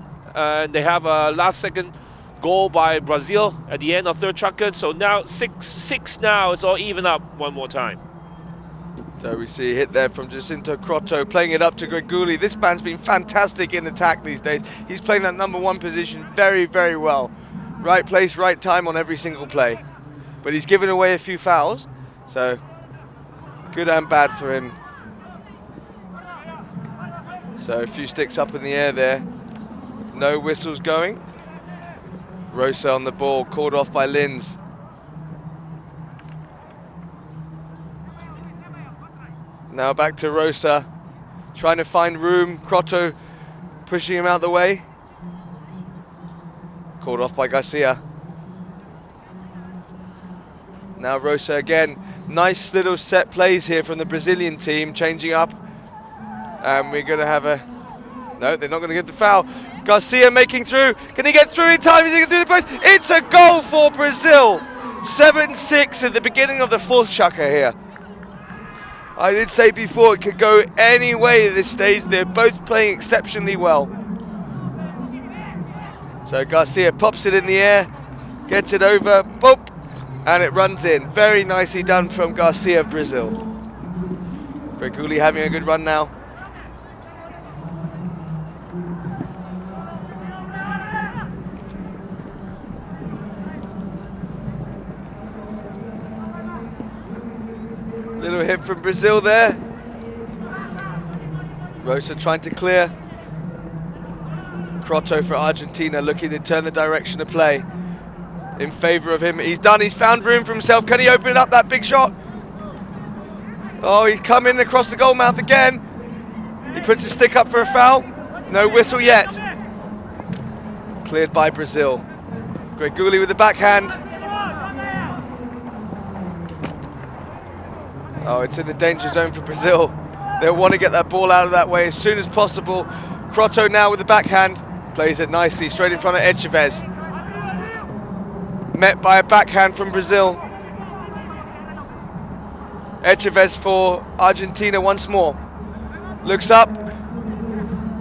they have a last-second goal by Brazil at the end of third chukker. So now 6-6 now. It's all even up one more time. So we see a hit there from Jacinto Crotto, playing it up to Greguli. This man's been fantastic in attack these days. He's playing that number 1 position very, very well. Right place, right time on every single play. But he's given away a few fouls, so good and bad for him. So a few sticks up in the air there. No whistles going. Rosa on the ball, called off by Linz. Now back to Rosa, trying to find room. Crotto pushing him out the way. Called off by Garcia. Now Rosa again. Nice little set plays here from the Brazilian team, changing up. And we're going to have a... No, they're not going to get the foul. Garcia making through. Can he get through in time? Is he going to do the post? It's a goal for Brazil. 7-6 at the beginning of the fourth chukker here. I did say before it could go any way at this stage. They're both playing exceptionally well. So Garcia pops it in the air, gets it over, boop, and it runs in. Very nicely done from Garcia of Brazil. Greguli having a good run now. Little hit from Brazil there. Rosa trying to clear. Crotto for Argentina, looking to turn the direction of play in favour of him. He's done, he's found room for himself. Can he open up that big shot? Oh, he's come in across the goal mouth again. He puts his stick up for a foul. No whistle yet. Cleared by Brazil. Greguli with the backhand. Oh, it's in the danger zone for Brazil. They'll want to get that ball out of that way as soon as possible. Crotto now with the backhand. Plays it nicely, straight in front of Echavez. Met by a backhand from Brazil. Echavez for Argentina once more. Looks up.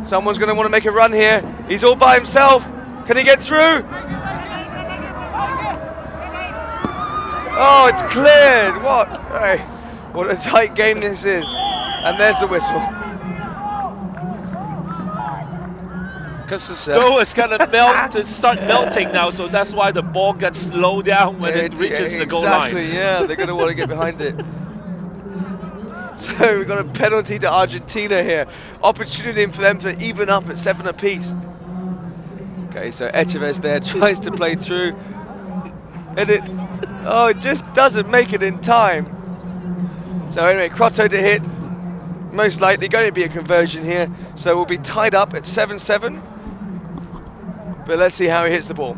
Someone's going to want to make a run here. He's all by himself. Can he get through? Oh, it's cleared. What? Hey. What a tight game this is. And there's the whistle. Because the snow is going to start melting now, so that's why the ball gets slowed down when it reaches the goal line. Exactly, yeah, they're going to want to get behind it. So we've got a penalty to Argentina here. Opportunity for them to even up at 7 apiece. Okay, so Echavez there tries to play through. And it just doesn't make it in time. So anyway, Crotto to hit. Most likely going to be a conversion here. So we'll be tied up at 7-7. But let's see how he hits the ball.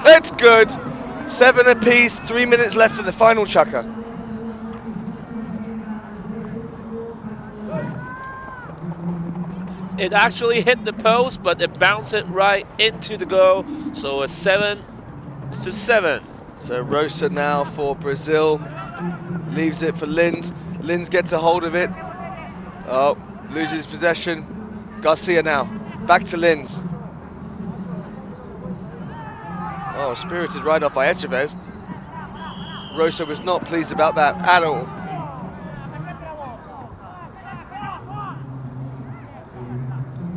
That's good. 7 apiece, 3 minutes left in the final chukker. It actually hit the post, but it bounced it right into the goal. So it's 7-7. So Rosa now for Brazil. Leaves it for Linz. Linz gets a hold of it. Oh, loses possession. Garcia now. Back to Linz. Oh, spirited right off by Echavez. Rosa was not pleased about that at all.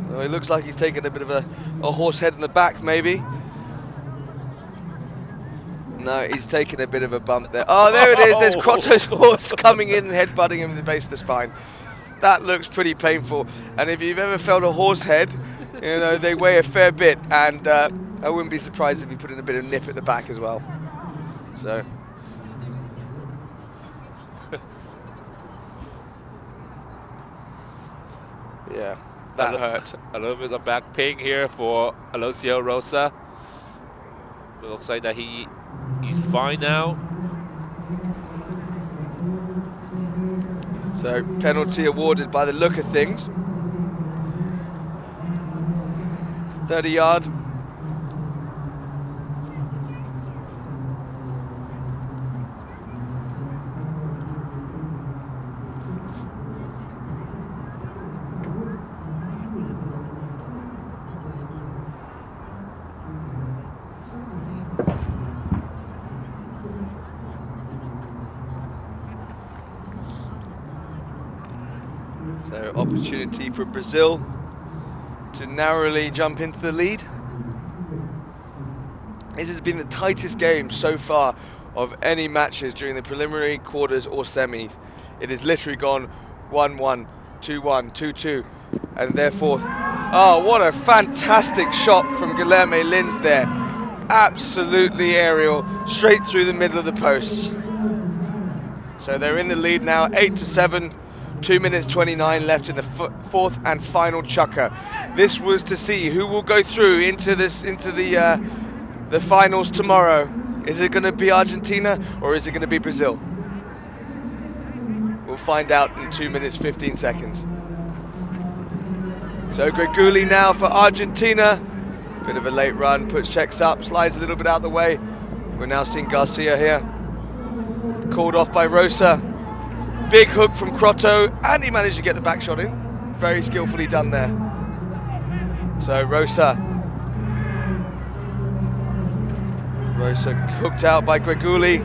Well, it looks like he's taken a bit of a horse head in the back, maybe. No, he's taken a bit of a bump there. Oh, there it is. There's Crotto's horse coming in and headbutting him in the base of the spine. That looks pretty painful. And if you've ever felt a horse head, you know, they weigh a fair bit. And I wouldn't be surprised if he put in a bit of nip at the back as well. So Yeah, that hurt. A little bit of back pain here for Aloisio Rosa. It looks like that he's fine now. So penalty awarded by the look of things. 30-yard. So opportunity for Brazil to narrowly jump into the lead. This has been the tightest game so far of any matches during the preliminary, quarters or semis. It has literally gone 1-1, 2-1, 2-2, and therefore, oh, what a fantastic shot from Guilherme Lins there. Absolutely aerial, straight through the middle of the posts. So they're in the lead now, 8-7. 2 minutes 29 left in the fourth and final chukker. This was to see who will go through into the finals tomorrow. Is it going to be Argentina or is it going to be Brazil? We'll find out in 2 minutes 15 seconds. So Greguli now for Argentina. Bit of a late run, puts checks up, slides a little bit out of the way. We're now seeing Garcia here. Called off by Rosa. Big hook from Crotto, and he managed to get the back shot in. Very skillfully done there. So Rosa hooked out by Greguli.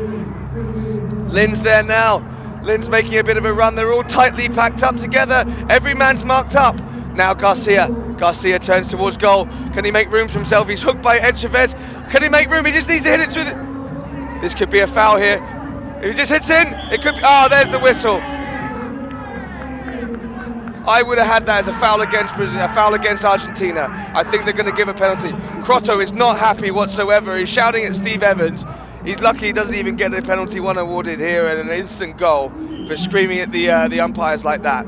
Lins there now. Lins making a bit of a run. They're all tightly packed up together. Every man's marked up. Now Garcia. Garcia turns towards goal. Can he make room for himself? He's hooked by Ed Chavez. Can he make room? He just needs to hit it through the... This could be a foul here. If he just hits in, it could be... Oh, there's the whistle. I would have had that as a foul against Brazil, a foul against Argentina. I think they're going to give a penalty. Crotto is not happy whatsoever. He's shouting at Steve Evans. He's lucky he doesn't even get the penalty one awarded here and an instant goal for screaming at the umpires like that.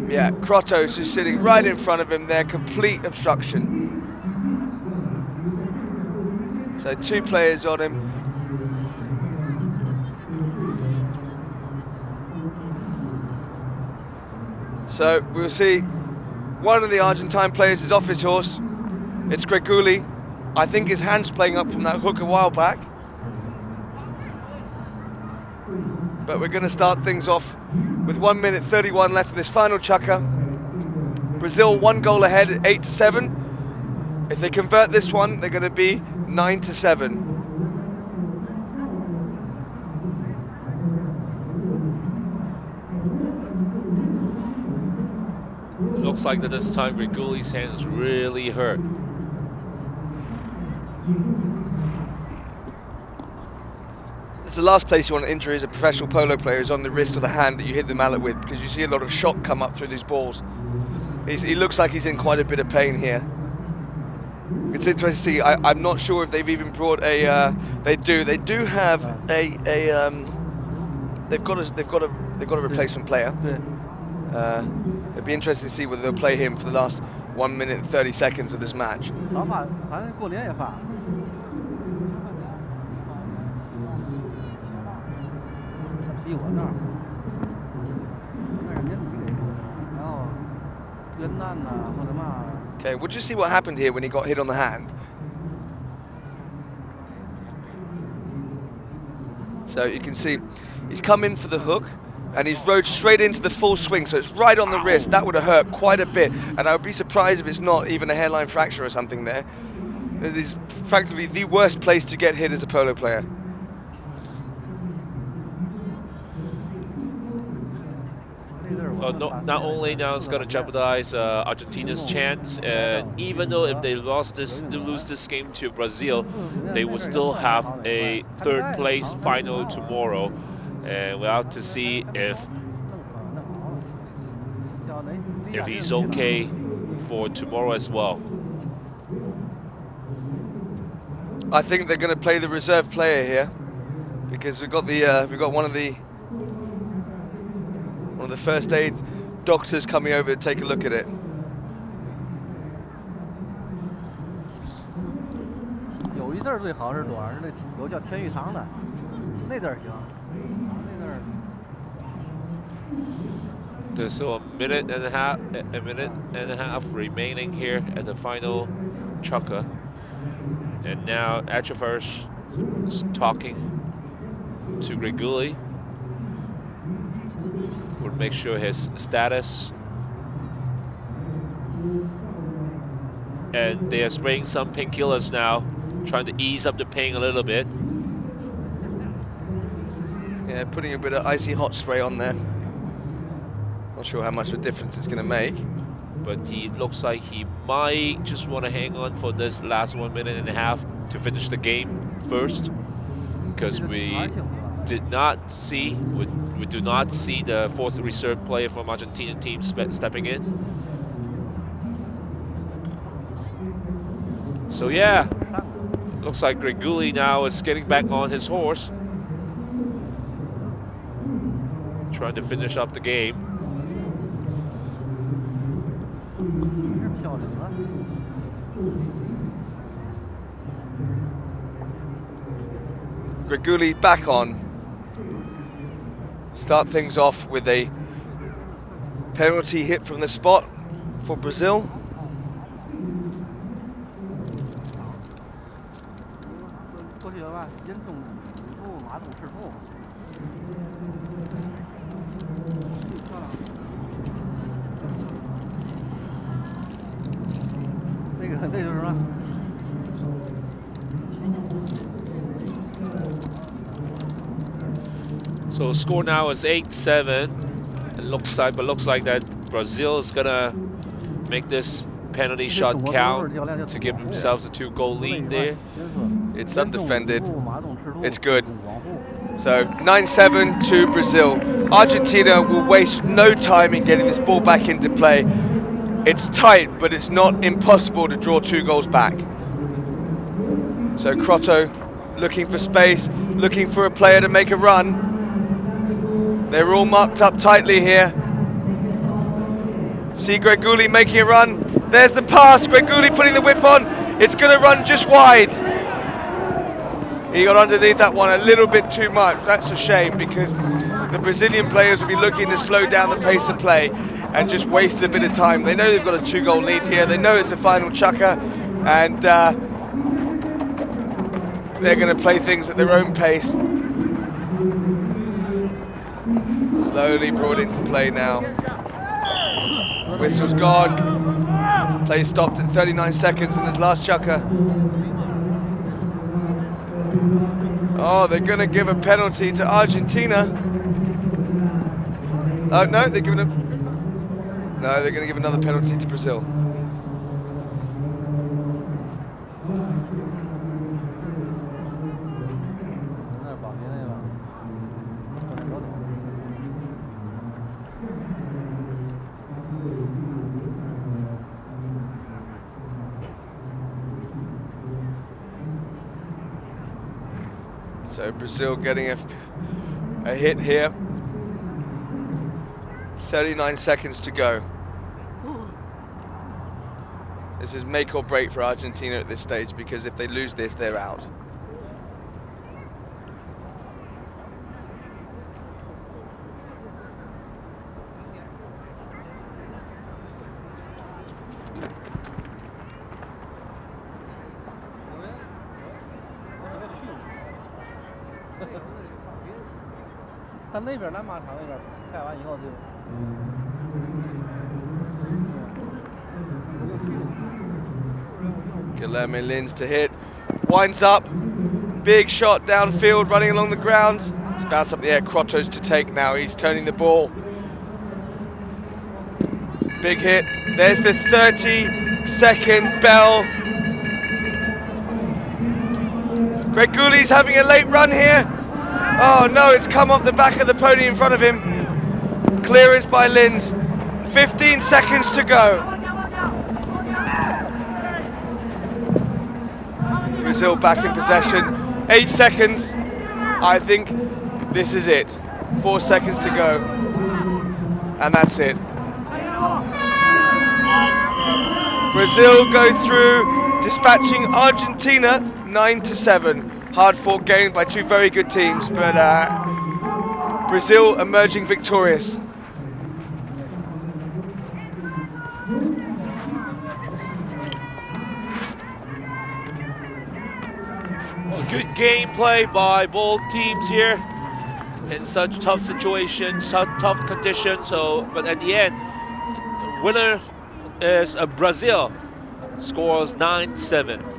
Yeah, Crotto's just sitting right in front of him there, complete obstruction. So 2 players on him. So we'll see one of the Argentine players is off his horse. It's Greguli. I think his hand's playing up from that hook a while back. But we're going to start things off with 1 minute 31 left in this final chukker. Brazil 1 goal ahead at 8-7. If they convert this one, they're going to be 9-7. Looks like that this time Greguli's hand is really hurt. It's the last place you want to injure as a professional polo player is on the wrist or the hand that you hit the mallet with, because you see a lot of shock come up through these balls. He looks like he's in quite a bit of pain here. It's interesting to see. I'm not sure if they've even brought a. They do have a. They've got a replacement player. It'd be interesting to see whether they'll play him for the last 1 minute and 30 seconds of this match. Okay, we'll just see what happened here when he got hit on the hand. So you can see he's come in for the hook and he's rode straight into the full swing, so it's right on the wrist. That would have hurt quite a bit, and I would be surprised if it's not even a hairline fracture or something there. It is practically the worst place to get hit as a polo player. Not only now it's going to jeopardize Argentina's chance, even though if they lose this game to Brazil, they will still have a third place final tomorrow, and we'll have to see if he's okay for tomorrow as well. I think they're going to play the reserve player here because we've got one of the One of the first aid doctors coming over to take a look at it. 有一阵儿最好是多少？是那有叫天玉堂的，那阵儿行，那阵儿。 There's still a minute and a half remaining here at the final chukker. And now Achifers is talking to Greguli. We'll make sure his status. And they are spraying some painkillers now, trying to ease up the pain a little bit. Yeah, putting a bit of icy hot spray on there. Not sure how much of a difference it's going to make. But he looks like he might just want to hang on for this last 1 minute and a half to finish the game first. Because we did not see, we do not see the fourth reserve player from Argentina team stepping in. So yeah, looks like Greguli now is getting back on his horse. Trying to finish up the game. Greguli back on. Start things off with a penalty hit from the spot for Brazil. So score now is 8-7. It looks like that Brazil is gonna make this penalty shot count to give themselves a 2-goal lead there. It's undefended. It's good. So 9-7 to Brazil. Argentina will waste no time in getting this ball back into play. It's tight, but it's not impossible to draw 2 goals back. So Crotto looking for space, looking for a player to make a run. They're all marked up tightly here. See Greguli making a run. There's the pass, Greguli putting the whip on. It's gonna run just wide. He got underneath that one a little bit too much. That's a shame because the Brazilian players will be looking to slow down the pace of play and just waste a bit of time. They know they've got a 2-goal lead here. They know it's the final chukker, and they're going to play things at their own pace. Slowly brought into play now. Whistle's gone. Play stopped at 39 seconds in this last chukker. Oh, they're going to give a penalty to Argentina. Oh, no, they're giving a... No, they're going to give another penalty to Brazil. So Brazil getting a hit here. 39 seconds to go. This is make or break for Argentina at this stage, because if they lose this, they're out. Guilherme Lins to hit, winds up, big shot downfield, running along the ground. It's bounced up the air. Crotto's to take now. He's turning the ball. Big hit. There's the 30-second bell. Greguli's having a late run here. Oh no, it's come off the back of the pony in front of him. Clearance by Lins. 15 seconds to go. Brazil back in possession. 8 seconds. I think this is it. 4 seconds to go. and that's it. Brazil go through, dispatching Argentina 9-7. Hard-fought game by two very good teams, but Brazil emerging victorious. Well, good gameplay by both teams here in such tough situations, such tough conditions. So, but at the end, winner is Brazil. Scores 9-7.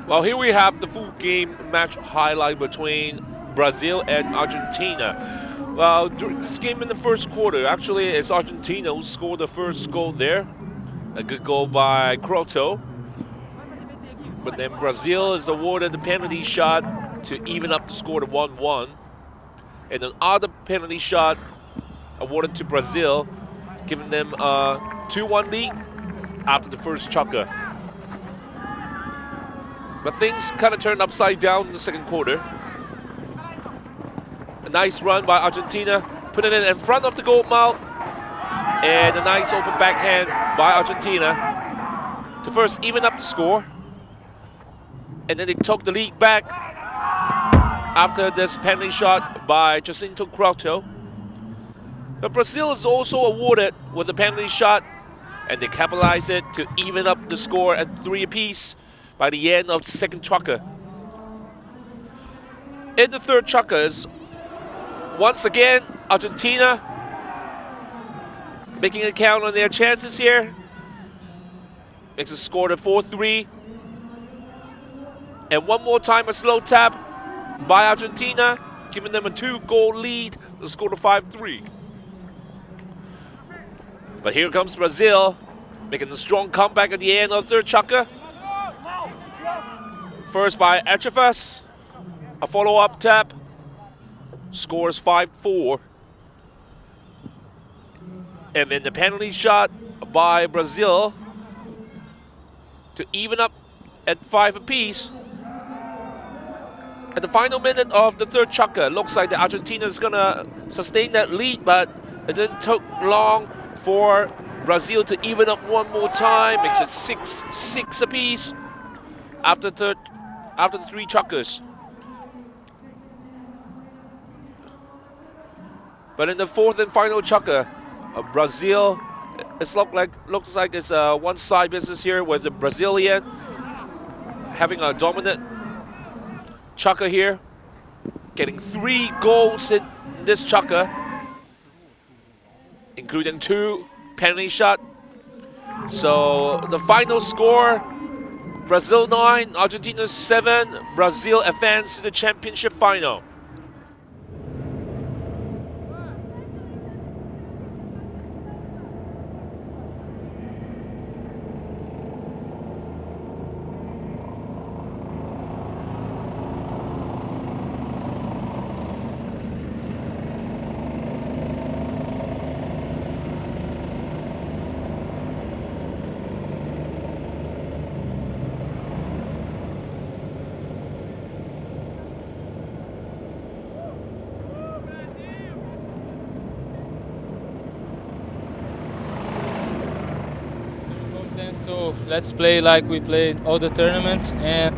Well, here we have the full game match highlight between Brazil and Argentina. Well, during this game in the first quarter, actually it's Argentina who scored the first goal there. A good goal by Croto. But then Brazil is awarded the penalty shot to even up the score to 1-1. And another penalty shot awarded to Brazil, giving them a 2-1 lead after the first chucker. But things kind of turned upside down in the second quarter. A nice run by Argentina, putting it in front of the goal mouth. And a nice open backhand by Argentina to first even up the score. And then they took the lead back after this penalty shot by Jacinto Croto. But Brazil is also awarded with a penalty shot, and they capitalize it to even up the score at 3 apiece by the end of the second chucker. In the third chuckers, once again, Argentina making a count on their chances here. Makes a score to 4-3. And one more time a slow tap by Argentina, giving them a 2-goal lead, the score to 5-3. But here comes Brazil, making a strong comeback at the end of the third chucker. First by Echevas, a follow-up tap, scores 5-4. And then the penalty shot by Brazil to even up at 5 apiece. At the final minute of the third chukker, looks like the Argentina is gonna sustain that lead, but it didn't take long for Brazil to even up one more time. Makes it 6 apiece after the 3 chukkers. But in the fourth and final chukker, Brazil, looks like it's a one-side business here with the Brazilian having a dominant chukker here, getting 3 goals in this chukker, including 2 penalty shot. So the final score, Brazil 9, Argentina 7. Brazil advanced to the championship final. So let's play like we played all the tournament, and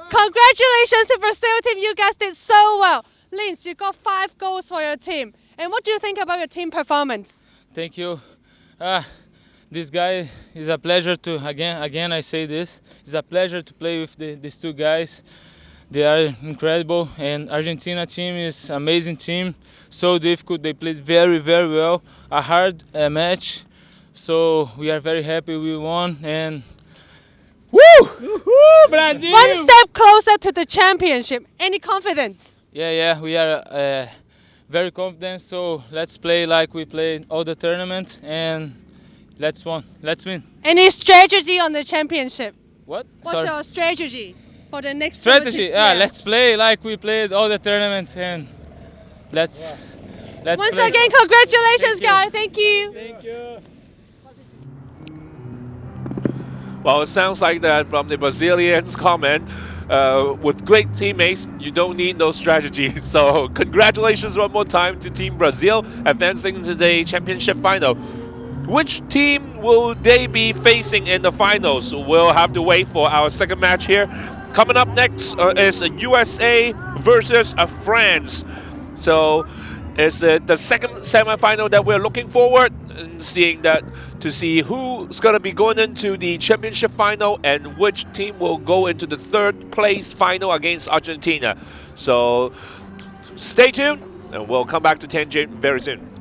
Congratulations to Brazil team, you guys did so well. Linz, you got 5 goals for your team. And what do you think about your team performance? thank you. This guy is a pleasure to, again I say this, it's a pleasure to play with these 2 guys. They are incredible, and Argentina team is amazing team, so difficult, they played very, very well, a hard match, so we are very happy we won, and woo! Brazil! One step closer to the championship. Any confidence? Yeah, we are very confident, so let's play like we played all the tournament, and let's win. Any strategy on the championship? What? What's Sorry. your strategy for the next Strategy? Yeah. Let's play like we played all the tournament, and let's Once play. again, congratulations, guys. Thank you. Thank you. Well, it sounds like that from the Brazilians' comment. With great teammates, you don't need no strategy. So congratulations one more time to Team Brazil advancing to the championship final. Which team will they be facing in the finals? We'll have to wait for our second match here. Coming up next is USA versus France. So it's the second semi-final that we're looking forward to see who's going to be going into the championship final and which team will go into the third place final against Argentina. So stay tuned and we'll come back to Tianjin very soon.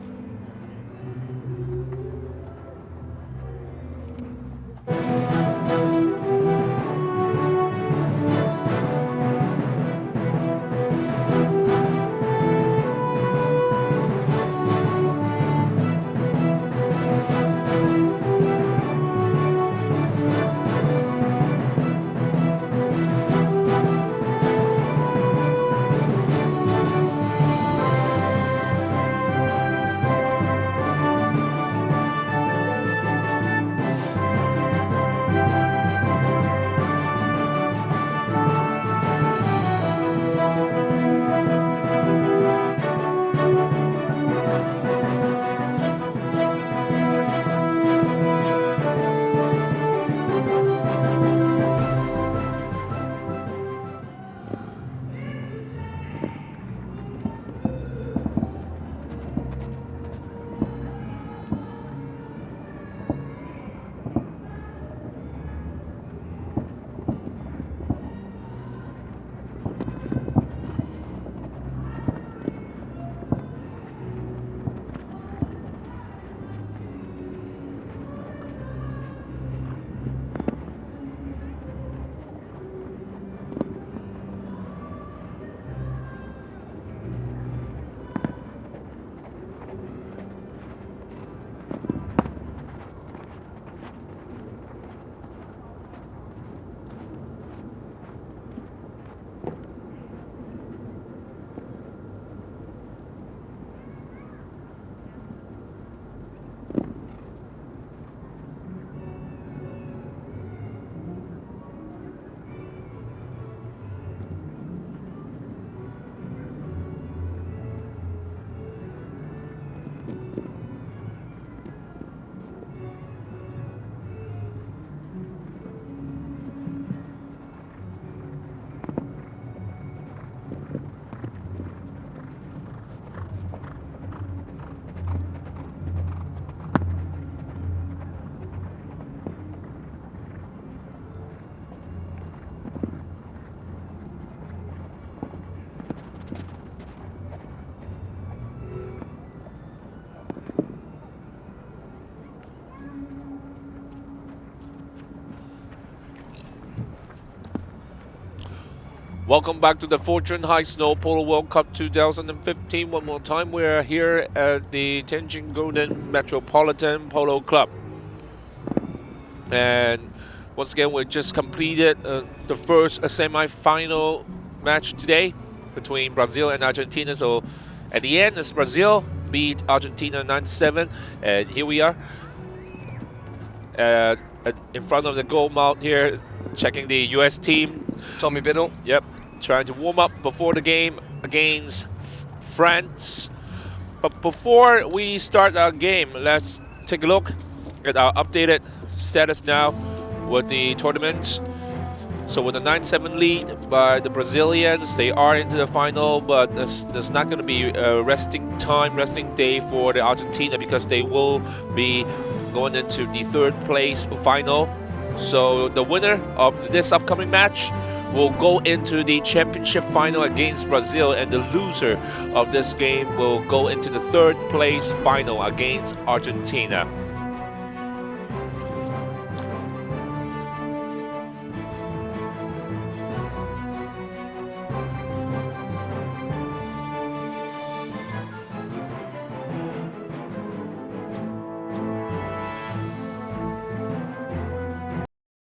Welcome back to the Fortune High Snow Polo World Cup 2015. One more time, we're here at the Tianjin Golden Metropolitan Polo Club. And once again, we just completed the first semi-final match today between Brazil and Argentina. So at the end, it's Brazil beat Argentina 9-7. And here we are in front of the goal mount here, checking the US team. Tommy Biddle. Yep, trying to warm up before the game against France. But before we start our game, let's take a look at our updated status now with the tournament. So with a 9-7 lead by the Brazilians, they are into the final, but there's not going to be a resting day for the Argentina, because they will be going into the third place final. So the winner of this upcoming match will go into the championship final against Brazil, and the loser of this game will go into the third place final against Argentina.